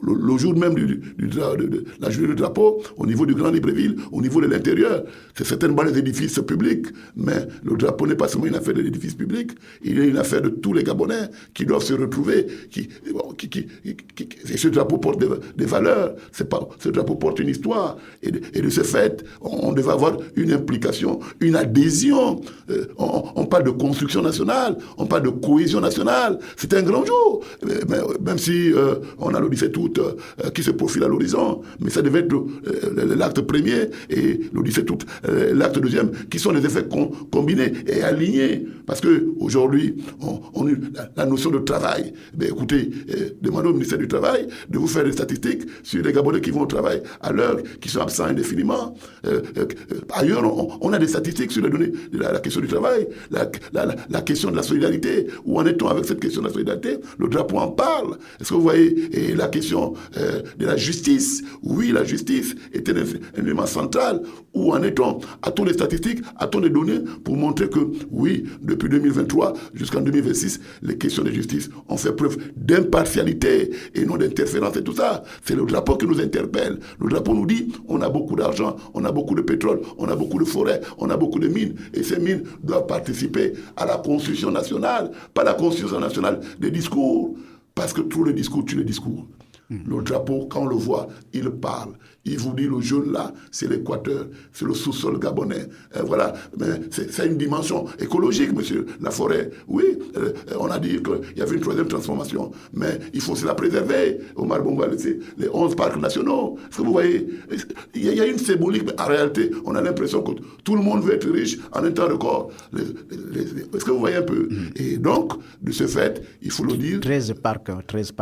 le jour même de la journée du drapeau, au niveau du Grand Libreville, au niveau de l'intérieur. C'est certainement les édifices publics, mais le drapeau n'est pas seulement une affaire de l'édifice public, il est une affaire de tous les Gabonais qui doivent se retrouver, et ce drapeau porte des valeurs, ce drapeau porte une histoire, et de ce fait, on devait avoir une implication, une adhésion. On parle de construction nationale, on parle de cohésion nationale. C'est un grand jour, même si on a le 17 août qui se profile à l'horizon, mais ça devait être l'acte premier et le 17 août, l'acte deuxième, qui sont les effets combinés et alignés. Parce qu'aujourd'hui, on a la notion de travail. Écoutez, demandez au ministère du Travail de vous faire des statistiques sur les Gabonais qui vont au travail à l'heure, qui sont absents indéfiniment. Ailleurs, on a des statistiques sur les données de la question du travail, la question de la solidarité. Où en est-on avec cette question de la solidarité? Le drapeau en parle. Est-ce que vous voyez? Et la question de la justice. Oui, la justice est un élément central. Où en est-on? A-t-on les statistiques? A-t-on les données pour montrer que, oui, depuis 2023 jusqu'en 2026, les questions de justice ont fait preuve d'impartialité et non d'interférence et tout ça. C'est le drapeau qui nous interpelle. Le drapeau nous dit, on a beaucoup d'argent, on a beaucoup de pétrole, on a beaucoup de forêts, on a beaucoup de mines. Et ces mines doivent participer à la construction nationale, pas la construction nationale des discours. Parce que tous les discours tuent les discours. Le drapeau, quand on le voit, il parle. Il vous dit, le jaune là, c'est l'Équateur, c'est le sous-sol gabonais. Voilà, mais c'est une dimension écologique, monsieur. La forêt, oui, on a dit qu'il y avait une troisième transformation, mais il faut se la préserver. Omar Bongo a laissé les 11 parcs nationaux. Est-ce que vous voyez, il y a une symbolique, mais en réalité, on a l'impression que tout le monde veut être riche en un temps record. Est-ce que vous voyez un peu? Et donc, de ce fait, il faut le dire. 13 parcs.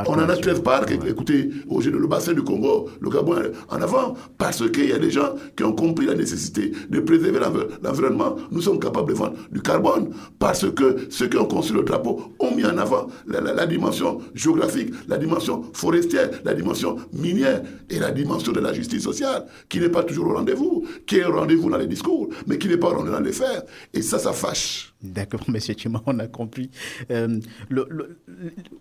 On en a 13 parcs. Ouais. Écoutez, le bassin du Congo, le Gabon en avant, parce qu'il y a des gens qui ont compris la nécessité de préserver l'environnement. Nous sommes capables de vendre du carbone parce que ceux qui ont conçu le drapeau ont mis en avant la dimension géographique, la dimension forestière, la dimension minière et la dimension de la justice sociale, qui n'est pas toujours au rendez-vous, qui est au rendez-vous dans les discours, mais qui n'est pas au rendez-vous dans les faits. Et ça fâche. D'accord, M. Tchema, on a compris.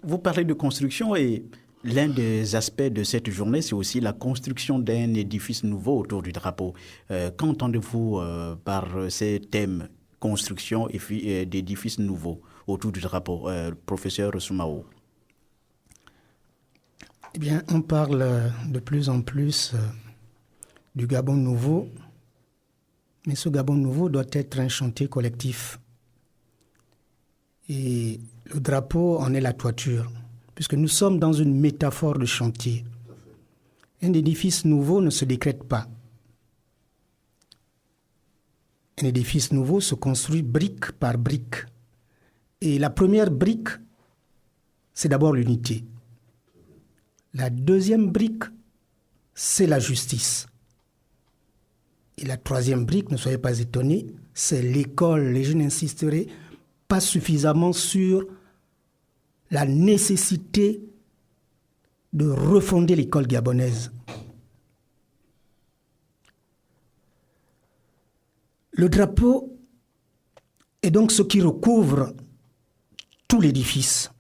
Vous parlez de construction et l'un des aspects de cette journée, c'est aussi la construction d'un édifice nouveau autour du drapeau. Qu'entendez-vous par ces thèmes construction et d'édifices nouveaux autour du drapeau, professeur Soumao? Eh bien, on parle de plus en plus du Gabon nouveau, mais ce Gabon nouveau doit être un chantier collectif. Et le drapeau en est la toiture, puisque nous sommes dans une métaphore de chantier. Un édifice nouveau ne se décrète pas. Un édifice nouveau se construit brique par brique. Et la première brique, c'est d'abord l'unité. La deuxième brique, c'est la justice. Et la troisième brique, ne soyez pas étonnés, c'est l'école. Et je n'insisterai pas suffisamment sur la nécessité de refonder l'école gabonaise. Le drapeau est donc ce qui recouvre tout l'édifice.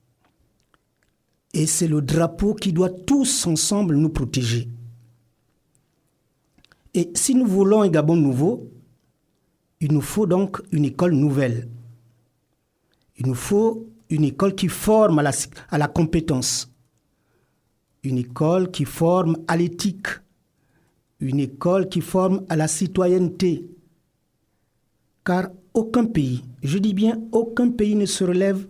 Et c'est le drapeau qui doit tous ensemble nous protéger. Et si nous voulons un Gabon nouveau, il nous faut donc une école nouvelle. Il nous faut une école qui forme à la compétence. Une école qui forme à l'éthique. Une école qui forme à la citoyenneté. Car aucun pays, je dis bien aucun pays ne se relève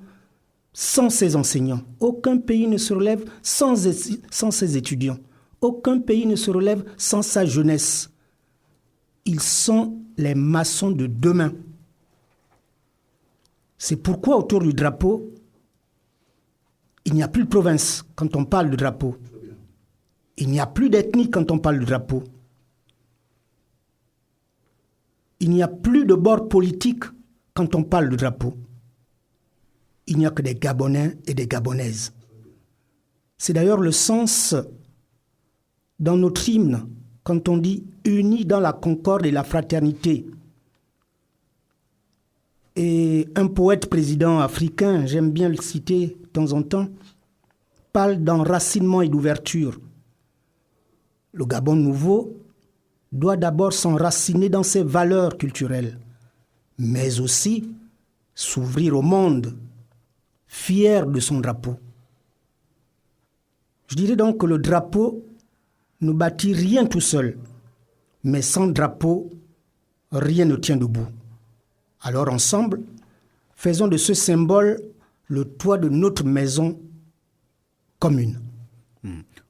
sans ses enseignants. Aucun pays ne se relève sans ses étudiants. Aucun pays ne se relève sans sa jeunesse. Ils sont les maçons de demain. C'est pourquoi autour du drapeau, il n'y a plus de province quand on parle de drapeau. Il n'y a plus d'ethnie quand on parle de drapeau. Il n'y a plus de bord politique quand on parle de drapeau. Il n'y a que des Gabonais et des Gabonaises. C'est d'ailleurs le sens dans notre hymne quand on dit « unis dans la concorde et la fraternité ». Et un poète président africain, j'aime bien le citer de temps en temps, parle d'enracinement et d'ouverture. Le Gabon nouveau doit d'abord s'enraciner dans ses valeurs culturelles, mais aussi s'ouvrir au monde, fier de son drapeau. Je dirais donc que le drapeau ne bâtit rien tout seul, mais sans drapeau, rien ne tient debout. Alors ensemble, faisons de ce symbole le toit de notre maison commune.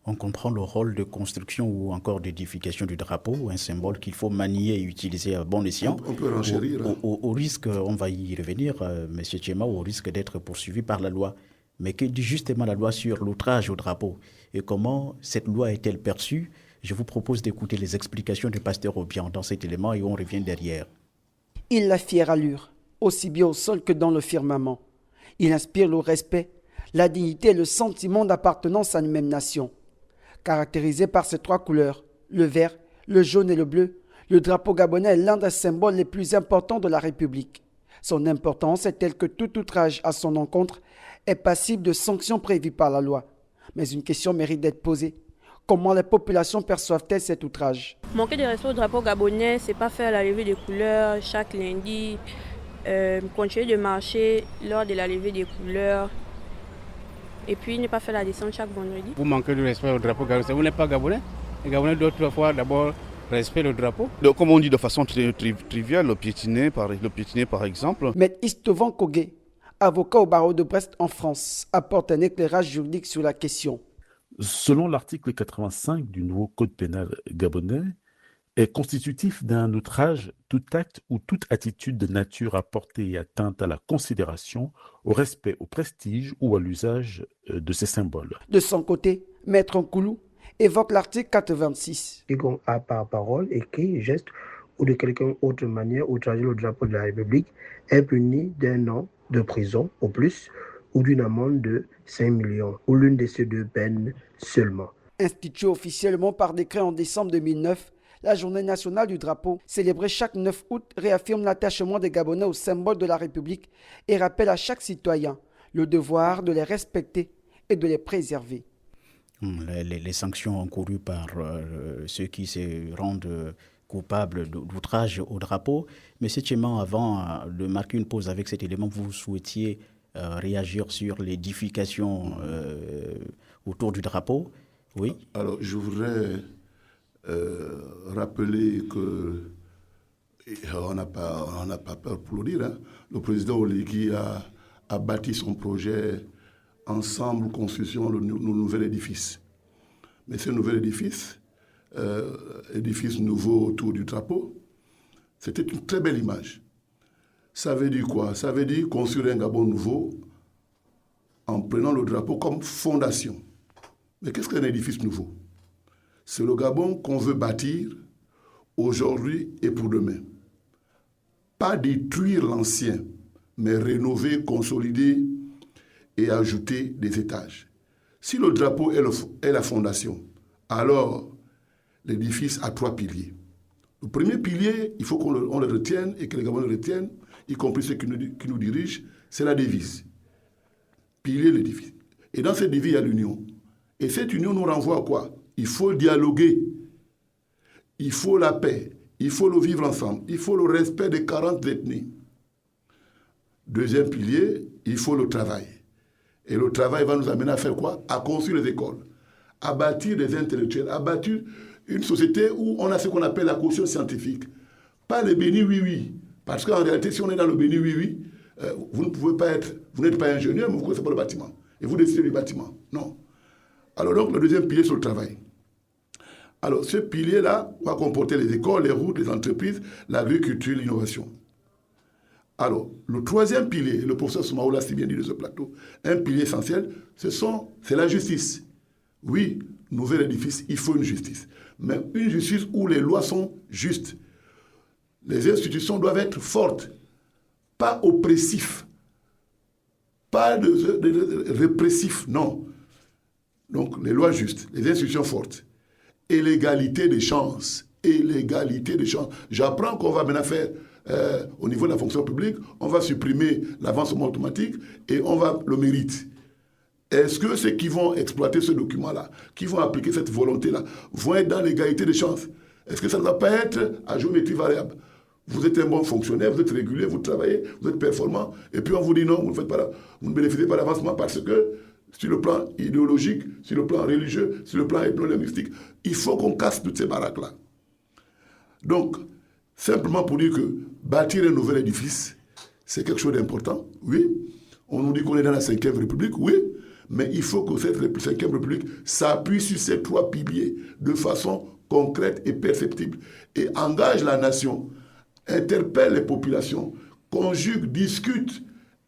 On comprend le rôle de construction ou encore d'édification du drapeau, un symbole qu'il faut manier et utiliser à bon escient. On peut renchérir. Au risque, on va y revenir, M. Tchema, au risque d'être poursuivi par la loi. Mais que dit justement la loi sur l'outrage au drapeau? Et comment cette loi est-elle perçue? Je vous propose d'écouter les explications du pasteur Obiang dans cet élément et on revient derrière. Il a fière allure, aussi bien au sol que dans le firmament. Il inspire le respect, la dignité et le sentiment d'appartenance à une même nation. Caractérisé par ses trois couleurs, le vert, le jaune et le bleu, le drapeau gabonais est l'un des symboles les plus importants de la République. Son importance est telle que tout outrage à son encontre est passible de sanctions prévues par la loi. Mais une question mérite d'être posée. Comment les populations perçoivent-elles cet outrage? Manquer de respect au drapeau gabonais, c'est pas faire la levée des couleurs chaque lundi, continuer de marcher lors de la levée des couleurs, et puis ne pas faire la descente chaque vendredi. Vous manquez de respect au drapeau gabonais, vous n'êtes pas gabonais. Les Gabonais doivent toutefois d'abord respecter le drapeau. Donc, comme on dit de façon triviale, le piétiner par exemple. Maître Istvan Kogé, avocat au barreau de Brest en France, apporte un éclairage juridique sur la question. Selon l'article 85 du nouveau code pénal gabonais, est constitutif d'un outrage tout acte ou toute attitude de nature à porter atteinte à la considération, au respect, au prestige ou à l'usage de ces symboles. De son côté, Maître Nkoulou évoque l'article 86. Quiconque a par parole, écrit, geste ou de quelque autre manière outragé le drapeau de la République est puni d'1 an de prison au plus ou d'une amende de 5 millions ou l'une de ces deux peines seulement. Instituée officiellement par décret en décembre 2009, la Journée nationale du drapeau, célébrée chaque 9 août, réaffirme l'attachement des Gabonais au symbole de la République et rappelle à chaque citoyen le devoir de les respecter et de les préserver. Les sanctions encourues par ceux qui se rendent coupables d'outrage au drapeau. Monsieur Tchema, avant de marquer une pause avec cet élément, vous souhaitiez réagir sur l'édification autour du drapeau. Oui. Alors, je voudrais rappeler que, on n'a pas peur pour le dire, hein, le président Oligui a bâti son projet Ensemble, construction de nouvel édifice. Mais ce nouvel édifice, édifice nouveau autour du drapeau, c'était une très belle image. Ça veut dire quoi? Ça veut dire construire un Gabon nouveau en prenant le drapeau comme fondation. Mais qu'est-ce qu'un édifice nouveau? C'est le Gabon qu'on veut bâtir aujourd'hui et pour demain. Pas détruire l'ancien, mais rénover, consolider et ajouter des étages. Si le drapeau est la fondation, alors l'édifice a 3 piliers. Le premier pilier, il faut qu'on le retienne et que les Gabonais le retiennent, y compris ceux qui nous dirigent, c'est la devise. Pilier l'édifice. Et dans cette devise, il y a l'union. Et cette union nous renvoie à quoi? Il faut dialoguer. Il faut la paix. Il faut le vivre ensemble. Il faut le respect des 40 ethnies. Deuxième pilier, il faut le travail. Et le travail va nous amener à faire quoi? À construire les écoles, à bâtir des intellectuels, à bâtir une société où on a ce qu'on appelle la caution scientifique. Pas le béni oui-oui. Parce qu'en réalité, si on est dans le béni oui-oui, vous n'êtes pas ingénieur, mais vous ne connaissez pas le bâtiment. Et vous décidez du bâtiment. Non. Alors donc, le deuxième pilier, c'est le travail. Alors, ce pilier-là va comporter les écoles, les routes, les entreprises, l'agriculture, l'innovation. Alors, le troisième pilier, le professeur Soumao l'a si bien dit de ce plateau, un pilier essentiel, c'est la justice. Oui, nouvel édifice, il faut une justice. Mais une justice où les lois sont justes. Les institutions doivent être fortes, pas oppressives, pas de répressifs, non. Donc, les lois justes, les institutions fortes. Et l'égalité des chances. Et l'égalité des chances. J'apprends qu'on va maintenant faire, au niveau de la fonction publique, on va supprimer l'avancement automatique et on va le mérite. Est-ce que ceux qui vont exploiter ce document-là, qui vont appliquer cette volonté-là, vont être dans l'égalité des chances? Est-ce que ça ne va pas être à géométrie variable? Vous êtes un bon fonctionnaire, vous êtes régulier, vous travaillez, vous êtes performant, et puis on vous dit non, vous ne bénéficiez pas d'avancement parce que sur le plan idéologique, sur le plan religieux, sur le plan ethno-linguistique, il faut qu'on casse toutes ces baraques-là. Donc, simplement pour dire que bâtir un nouvel édifice, c'est quelque chose d'important, oui. On nous dit qu'on est dans la 5e République, oui. Mais il faut que cette 5e République s'appuie sur ces 3 piliers de façon concrète et perceptible et engage la nation, interpelle les populations, conjugue, discute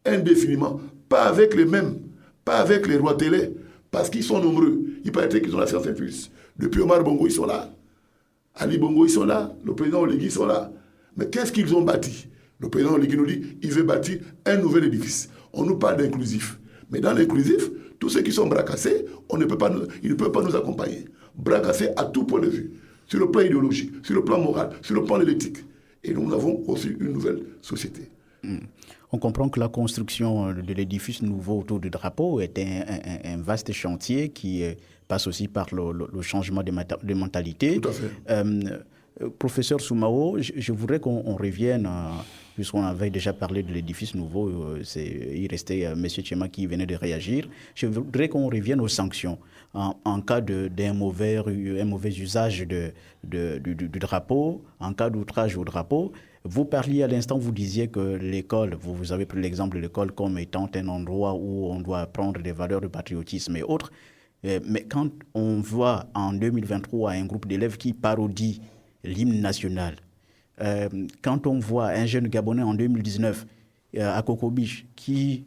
indéfiniment, pas avec les mêmes, pas avec les rois télé, parce qu'ils sont nombreux. Il paraît qu'ils ont la science infuse. Depuis Omar Bongo, ils sont là. Ali Bongo, ils sont là. Le président Oligui, ils sont là. Mais qu'est-ce qu'ils ont bâti? Le président Oligui nous dit qu'il veut bâtir un nouvel édifice. On nous parle d'inclusif. Mais dans l'inclusif, tous ceux qui sont bracassés, ils ne peuvent pas nous accompagner. Bracassés à tout point de vue. Sur le plan idéologique, sur le plan moral, sur le plan de l'éthique. Et nous avons conçu une nouvelle société. On comprend que la construction de l'édifice nouveau autour du drapeau est un vaste chantier qui passe aussi par le changement de mentalité. Tout à fait. Professeur Soumao, je voudrais qu'on revienne, puisqu'on avait déjà parlé de l'édifice nouveau, il restait M. Tchema qui venait de réagir. Je voudrais qu'on revienne aux sanctions. En cas d'un mauvais usage du drapeau, en cas d'outrage au drapeau. Vous parliez à l'instant, vous disiez que l'école, vous avez pris l'exemple de l'école comme étant un endroit où on doit apprendre des valeurs de patriotisme et autres. Mais quand on voit en 2023 un groupe d'élèves qui parodie l'hymne national, quand on voit un jeune Gabonais en 2019 à Kokobiche qui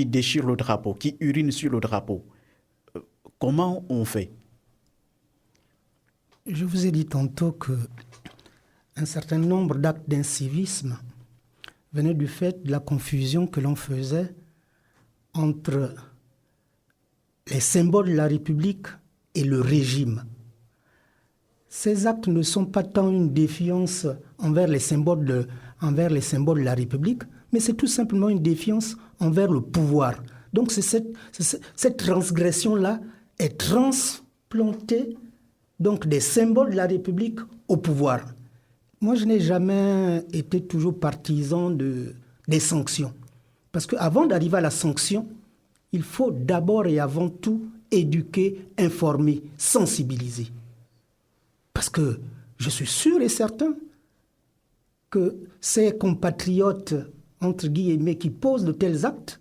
déchire le drapeau, qui urine sur le drapeau, comment on fait? Je vous ai dit tantôt qu'un certain nombre d'actes d'incivisme venaient du fait de la confusion que l'on faisait entre les symboles de la République et le régime. Ces actes ne sont pas tant une défiance envers les symboles de la République, mais c'est tout simplement une défiance envers le pouvoir. Donc cette transgression-là est transplantée donc des symboles de la République au pouvoir. Moi, je n'ai jamais été toujours partisan des sanctions. Parce qu'avant d'arriver à la sanction, il faut d'abord et avant tout éduquer, informer, sensibiliser. Parce que je suis sûr et certain que ces compatriotes, entre guillemets, qui posent de tels actes,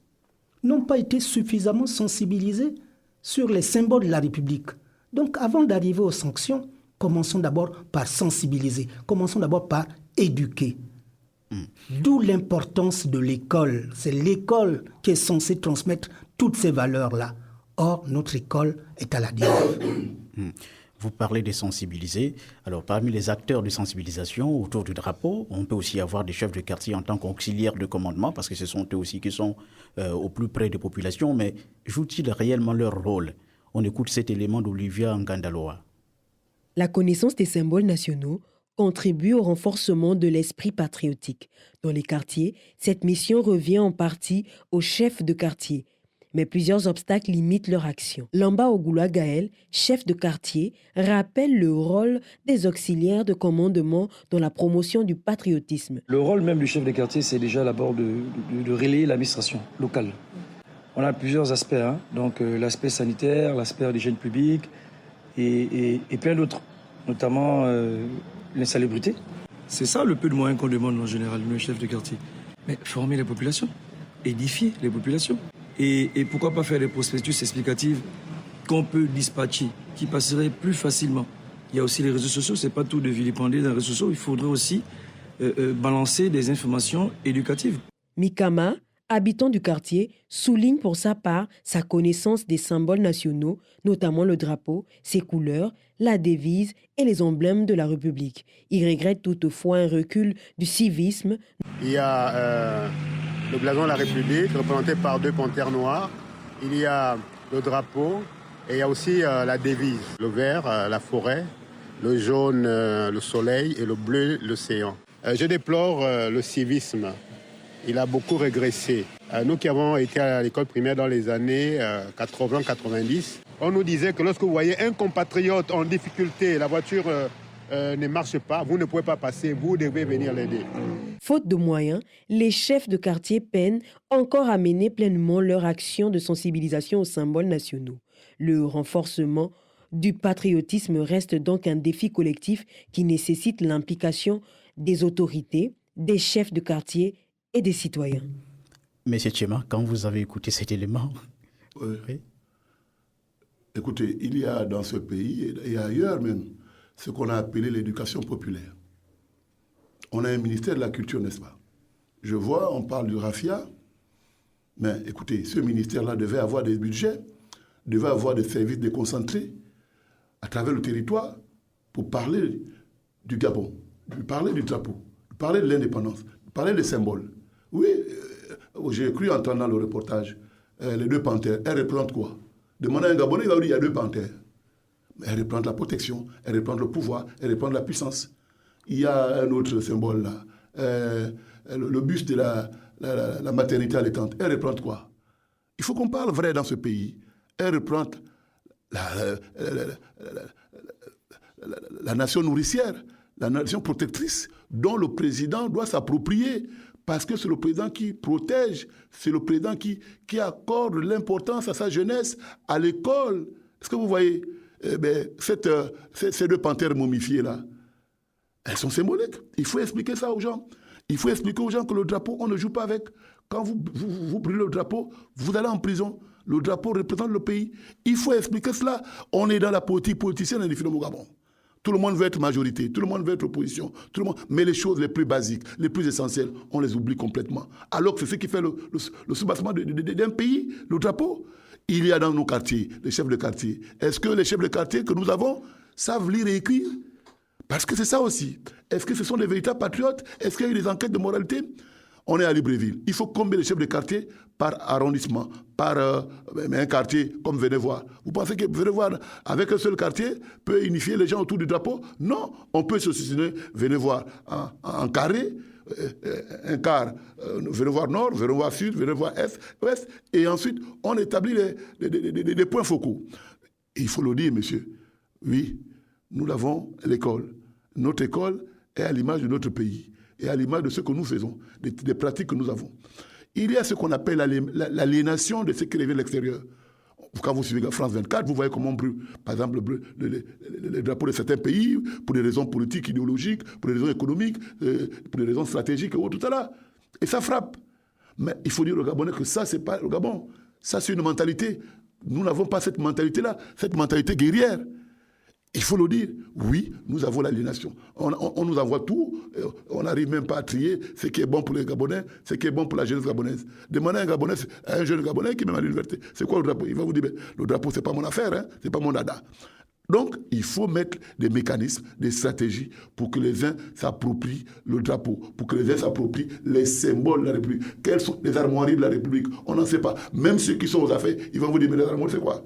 n'ont pas été suffisamment sensibilisés sur les symboles de la République. Donc, avant d'arriver aux sanctions, commençons d'abord par sensibiliser, commençons d'abord par éduquer. D'où l'importance de l'école. C'est l'école qui est censée transmettre toutes ces valeurs-là. Or, notre école est à la dérive. Vous parlez de sensibiliser. Alors, parmi les acteurs de sensibilisation autour du drapeau, on peut aussi avoir des chefs de quartier en tant qu'auxiliaires de commandement, parce que ce sont eux aussi qui sont au plus près des populations. Mais jouent-ils réellement leur rôle? On écoute cet élément d'Olivia Ngandaloa. La connaissance des symboles nationaux contribue au renforcement de l'esprit patriotique. Dans les quartiers, cette mission revient en partie aux chefs de quartier. Mais plusieurs obstacles limitent leur action. Lamba Ogula Gaël, chef de quartier, rappelle le rôle des auxiliaires de commandement dans la promotion du patriotisme. Le rôle même du chef de quartier, c'est déjà d'abord de relayer l'administration locale. On a plusieurs aspects, donc l'aspect sanitaire, l'aspect d'hygiène publique et plein d'autres, notamment l'insalubrité. C'est ça le peu de moyens qu'on demande en général, le chef de quartier. Mais former les populations, édifier les populations. Et pourquoi pas faire des prospectus explicatifs qu'on peut dispatcher, qui passeraient plus facilement. Il y a aussi les réseaux sociaux, c'est pas tout de vilipender dans les réseaux sociaux, il faudrait aussi balancer des informations éducatives. Mikama, habitant du quartier, souligne pour sa part sa connaissance des symboles nationaux, notamment le drapeau, ses couleurs, la devise et les emblèmes de la République. Il regrette toutefois un recul du civisme. Il y a le blason de la République, représenté par 2 panthères noires. Il y a le drapeau et il y a aussi la devise. Le vert, la forêt, le jaune, le soleil et le bleu, l'océan. Je déplore le civisme. Il a beaucoup régressé. Nous qui avons été à l'école primaire dans les années 80-90, on nous disait que lorsque vous voyez un compatriote en difficulté, la voiture ne marche pas, vous ne pouvez pas passer, vous devez venir l'aider. Faute de moyens, les chefs de quartier peinent encore à mener pleinement leur action de sensibilisation aux symboles nationaux. Le renforcement du patriotisme reste donc un défi collectif qui nécessite l'implication des autorités, des chefs de quartier et des citoyens. Monsieur Tchema, quand vous avez écouté cet élément... Oui. Écoutez, il y a dans ce pays et ailleurs même ce qu'on a appelé l'éducation populaire. On a un ministère de la culture, n'est-ce pas? Je vois, on parle du RAFIA, mais écoutez, ce ministère-là devait avoir des budgets, devait avoir des services déconcentrés à travers le territoire pour parler du Gabon, parler du drapeau, parler de l'indépendance, parler des symboles. Oui, j'ai cru entendre dans le reportage, les 2 panthères, elles représentent quoi? Demandez à un Gabonais, il va vous dire, il y a 2 panthères. Mais elles représentent la protection, elles représentent le pouvoir, elles représentent la puissance. Il y a un autre symbole là, le buste de la maternité allaitante. Elle représente quoi? Il faut qu'on parle vrai dans ce pays. Elle représente la nation nourricière, la nation protectrice, dont le président doit s'approprier. Parce que c'est le président qui protège, c'est le président qui accorde l'importance à sa jeunesse, à l'école. Est-ce que vous voyez ces 2 panthères momifiées là? Elles sont symboliques. Il faut expliquer ça aux gens. Il faut expliquer aux gens que le drapeau, on ne joue pas avec. Quand vous brûlez le drapeau, vous allez en prison. Le drapeau représente le pays. Il faut expliquer cela. On est dans la politique politicienne au Gabon. Tout le monde veut être majorité, tout le monde veut être opposition, tout le monde. Mais les choses les plus basiques, les plus essentielles, on les oublie complètement. Alors que c'est ce qui fait le soubassement d'un pays, le drapeau. Il y a dans nos quartiers, les chefs de quartier. Est-ce que les chefs de quartier que nous avons savent lire et écrire? Parce que c'est ça aussi. Est-ce que ce sont des véritables patriotes? Est-ce qu'il y a eu des enquêtes de moralité? On est à Libreville. Il faut combien de chefs de quartier par arrondissement, par un quartier comme Venez-Voir? Vous pensez que Venez-Voir, avec un seul quartier, peut unifier les gens autour du drapeau? Non, on peut se suicider Venez-Voir en carré, un quart, Venez-Voir Nord, Venez-Voir Sud, Venez-Voir Est, Ouest, et ensuite on établit des points focaux. Il faut le dire, monsieur, oui, nous avons l'école. Notre école est à l'image de notre pays et à l'image de ce que nous faisons, des pratiques que nous avons. Il y a ce qu'on appelle l'aliénation de ce qui revient de l'extérieur. Quand vous suivez France 24, vous voyez comment on brûle, par exemple, les drapeaux de certains pays pour des raisons politiques, idéologiques, pour des raisons économiques, pour des raisons stratégiques et autres, tout ça là. Et ça frappe. Mais il faut dire au Gabonais que ça, c'est pas le Gabon. Ça, c'est une mentalité. Nous n'avons pas cette mentalité-là, cette mentalité guerrière. Il faut le dire, oui, nous avons l'aliénation. On nous envoie tout, on n'arrive même pas à trier ce qui est bon pour les Gabonais, ce qui est bon pour la jeunesse gabonaise. Demandez à un jeune Gabonais qui est même à l'université, c'est quoi le drapeau? Il va vous dire, le drapeau, c'est pas mon affaire, hein, c'est pas mon dada. Donc, il faut mettre des mécanismes, des stratégies pour que les uns s'approprient le drapeau, pour que les uns s'approprient les symboles de la République. Quelles sont les armoiries de la République? On n'en sait pas. Même ceux qui sont aux affaires, ils vont vous dire, mais les armoiries, c'est quoi?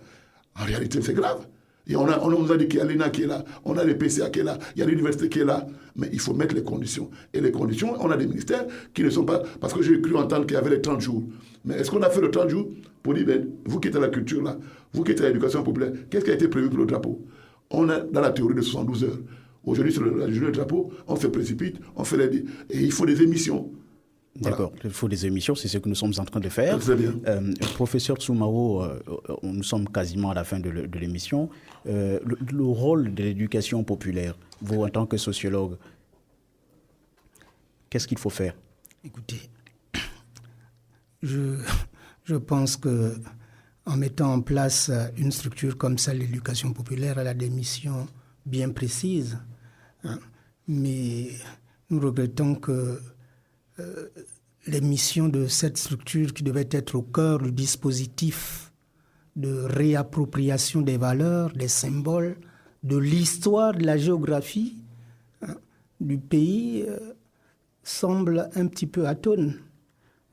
En réalité, c'est grave. Et on nous a dit qu'il y a l'ENA qui est là, on a le PCA qui est là, il y a l'université qui est là. Mais il faut mettre les conditions. Et les conditions, on a des ministères qui ne sont pas... Parce que j'ai cru entendre qu'il y avait les 30 jours. Mais est-ce qu'on a fait le 30 jours pour dire, vous qui êtes à la culture là, vous qui êtes à l'éducation populaire, qu'est-ce qui a été prévu pour le drapeau? On a dans la théorie de 72 heures. Aujourd'hui, sur la journée du drapeau, on se précipite, on fait les... Et il faut des émissions. D'accord, il faut des émissions, c'est ce que nous sommes en train de faire. Très bien. Professeur Soumao, nous sommes quasiment à la fin de l'émission. Le rôle de l'éducation populaire, vous en tant que sociologue, qu'est-ce qu'il faut faire? Écoutez, je pense que en mettant en place une structure comme ça, l'éducation populaire, elle a des missions bien précises. Hein, mais nous regrettons que les missions de cette structure qui devait être au cœur du dispositif de réappropriation des valeurs, des symboles, de l'histoire, de la géographie du pays semble un petit peu atone.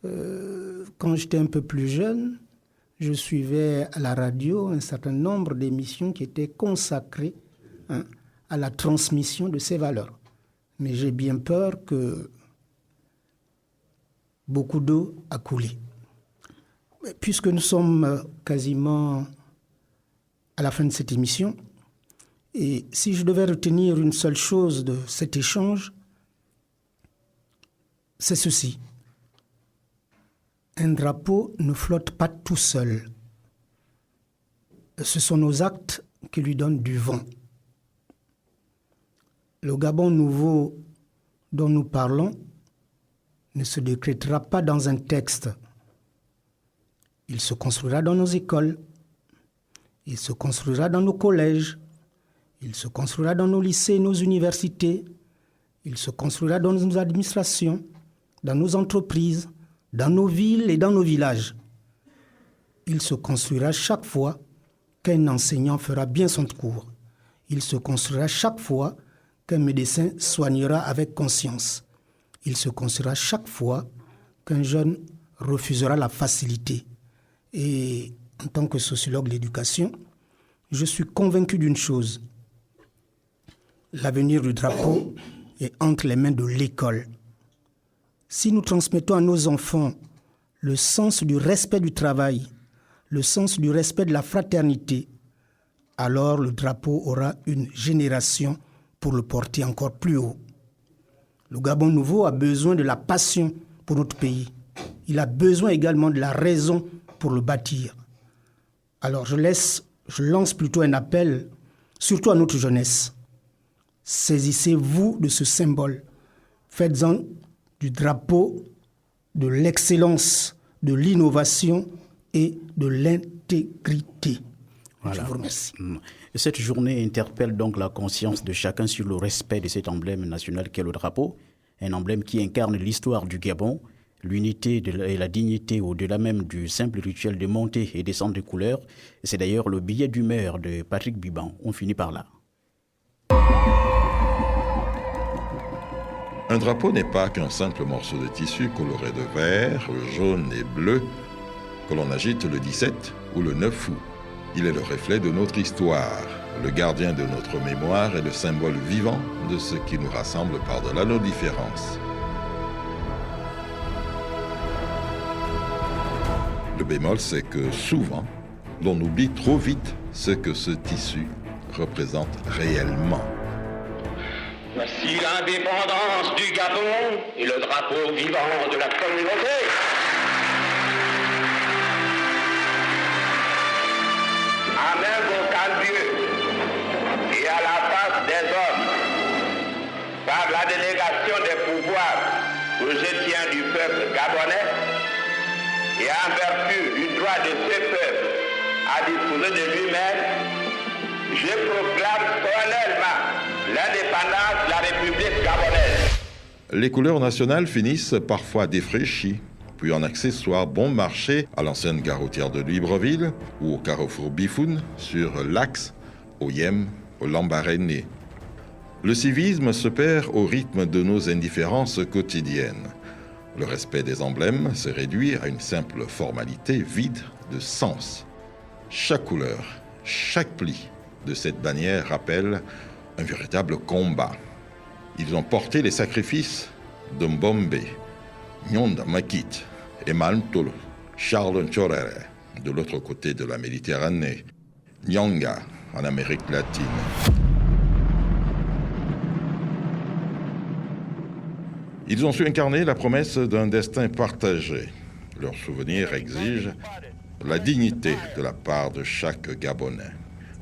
Quand j'étais un peu plus jeune, je suivais à la radio un certain nombre d'émissions qui étaient consacrées à la transmission de ces valeurs. Mais j'ai bien peur que beaucoup d'eau a coulé. Puisque nous sommes quasiment à la fin de cette émission, et si je devais retenir une seule chose de cet échange, c'est ceci. Un drapeau ne flotte pas tout seul. Ce sont nos actes qui lui donnent du vent. Le Gabon nouveau dont nous parlons ne se décrétera pas dans un texte. Il se construira dans nos écoles, il se construira dans nos collèges, il se construira dans nos lycées, nos universités, il se construira dans nos administrations, dans nos entreprises, dans nos villes et dans nos villages. Il se construira chaque fois qu'un enseignant fera bien son cours. Il se construira chaque fois qu'un médecin soignera avec conscience. Il se construira chaque fois qu'un jeune refusera la facilité. Et en tant que sociologue de l'éducation, je suis convaincu d'une chose. L'avenir du drapeau est entre les mains de l'école. Si nous transmettons à nos enfants le sens du respect du travail, le sens du respect de la fraternité, alors le drapeau aura une génération pour le porter encore plus haut. Le Gabon nouveau a besoin de la passion pour notre pays. Il a besoin également de la raison pour le bâtir. Alors je lance plutôt un appel, surtout à notre jeunesse. Saisissez-vous de ce symbole. Faites-en du drapeau de l'excellence, de l'innovation et de l'intégrité. Voilà. Je vous remercie. Cette journée interpelle donc la conscience de chacun sur le respect de cet emblème national qu'est le drapeau, un emblème qui incarne l'histoire du Gabon, l'unité et la dignité au-delà même du simple rituel de montée et descente de couleurs. C'est d'ailleurs le billet d'humeur de Patrick Biban. On finit par là. Un drapeau n'est pas qu'un simple morceau de tissu coloré de vert, jaune et bleu que l'on agite le 17 ou le 9 août. Il est le reflet de notre histoire, le gardien de notre mémoire et le symbole vivant de ce qui nous rassemble par-delà nos différences. Le bémol, c'est que souvent, l'on oublie trop vite ce que ce tissu représente réellement. Voici l'indépendance du Gabon et le drapeau vivant de la communauté. À main vocale Dieu et à la face des hommes, par la délégation des pouvoirs que je tiens du peuple gabonais et en vertu du droit de ce peuple à disposer de lui-même, je proclame solennellement l'indépendance de la République gabonaise. Les couleurs nationales finissent parfois défraîchies, puis en accessoire bon marché à l'ancienne gare routière de Libreville ou au carrefour Bifoun, sur l'Axe, au Yem, au Lambaréné. Le civisme se perd au rythme de nos indifférences quotidiennes. Le respect des emblèmes s'est réduit à une simple formalité vide de sens. Chaque couleur, chaque pli de cette bannière rappelle un véritable combat. Ils ont porté les sacrifices de Mbombe, Nyonda Makit et Malmtolo, Charles Nchorere, de l'autre côté de la Méditerranée, Nyanga, en Amérique latine. Ils ont su incarner la promesse d'un destin partagé. Leur souvenir exige la dignité de la part de chaque Gabonais.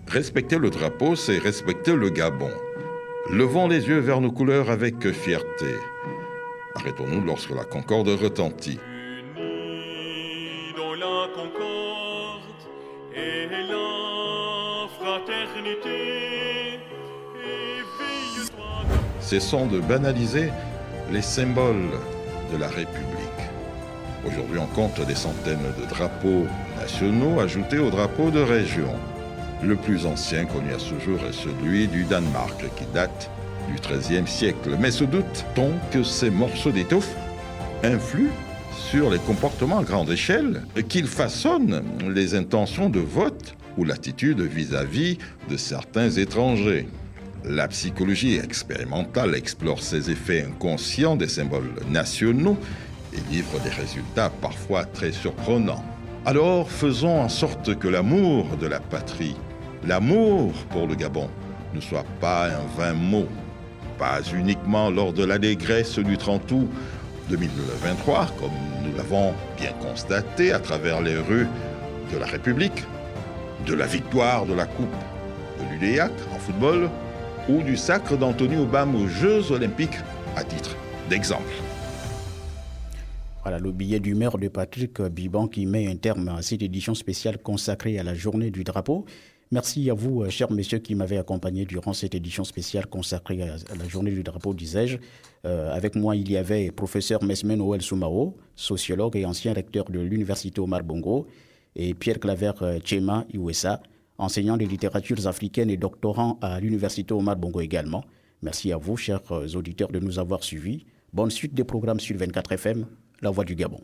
Respecter le drapeau, c'est respecter le Gabon. Levons les yeux vers nos couleurs avec fierté. Arrêtons-nous lorsque la concorde retentit. Unis dans la concorde et la fraternité. Éveille-toi. Cessons de banaliser les symboles de la République. Aujourd'hui, on compte des centaines de drapeaux nationaux ajoutés aux drapeaux de région. Le plus ancien connu à ce jour est celui du Danemark, qui date du XIIIe siècle. Mais se doute-t-on que ces morceaux d'étoffe influent sur les comportements à grande échelle, qu'ils façonnent les intentions de vote ou l'attitude vis-à-vis de certains étrangers? La psychologie expérimentale explore ces effets inconscients des symboles nationaux et livre des résultats parfois très surprenants. Alors faisons en sorte que l'amour de la patrie, l'amour pour le Gabon, ne soit pas un vain mot, pas uniquement lors de l'allégresse du 30 août 2023, comme nous l'avons bien constaté à travers les rues de la République, de la victoire de la Coupe de l'UDEAC en football ou du sacre d'Anthony Obama aux Jeux Olympiques à titre d'exemple. Voilà le billet d'humeur de Patrick Biban qui met un terme à cette édition spéciale consacrée à la journée du drapeau. Merci à vous, chers messieurs, qui m'avez accompagné durant cette édition spéciale consacrée à la journée du drapeau, disais-je. Avec moi, il y avait professeur Mesmen Noël Soumao, sociologue et ancien recteur de l'Université Omar Bongo, et Pierre Claver Tchema Iwessa, enseignant de littératures africaines et doctorant à l'Université Omar Bongo également. Merci à vous, chers auditeurs, de nous avoir suivis. Bonne suite des programmes sur 24 FM, La Voix du Gabon.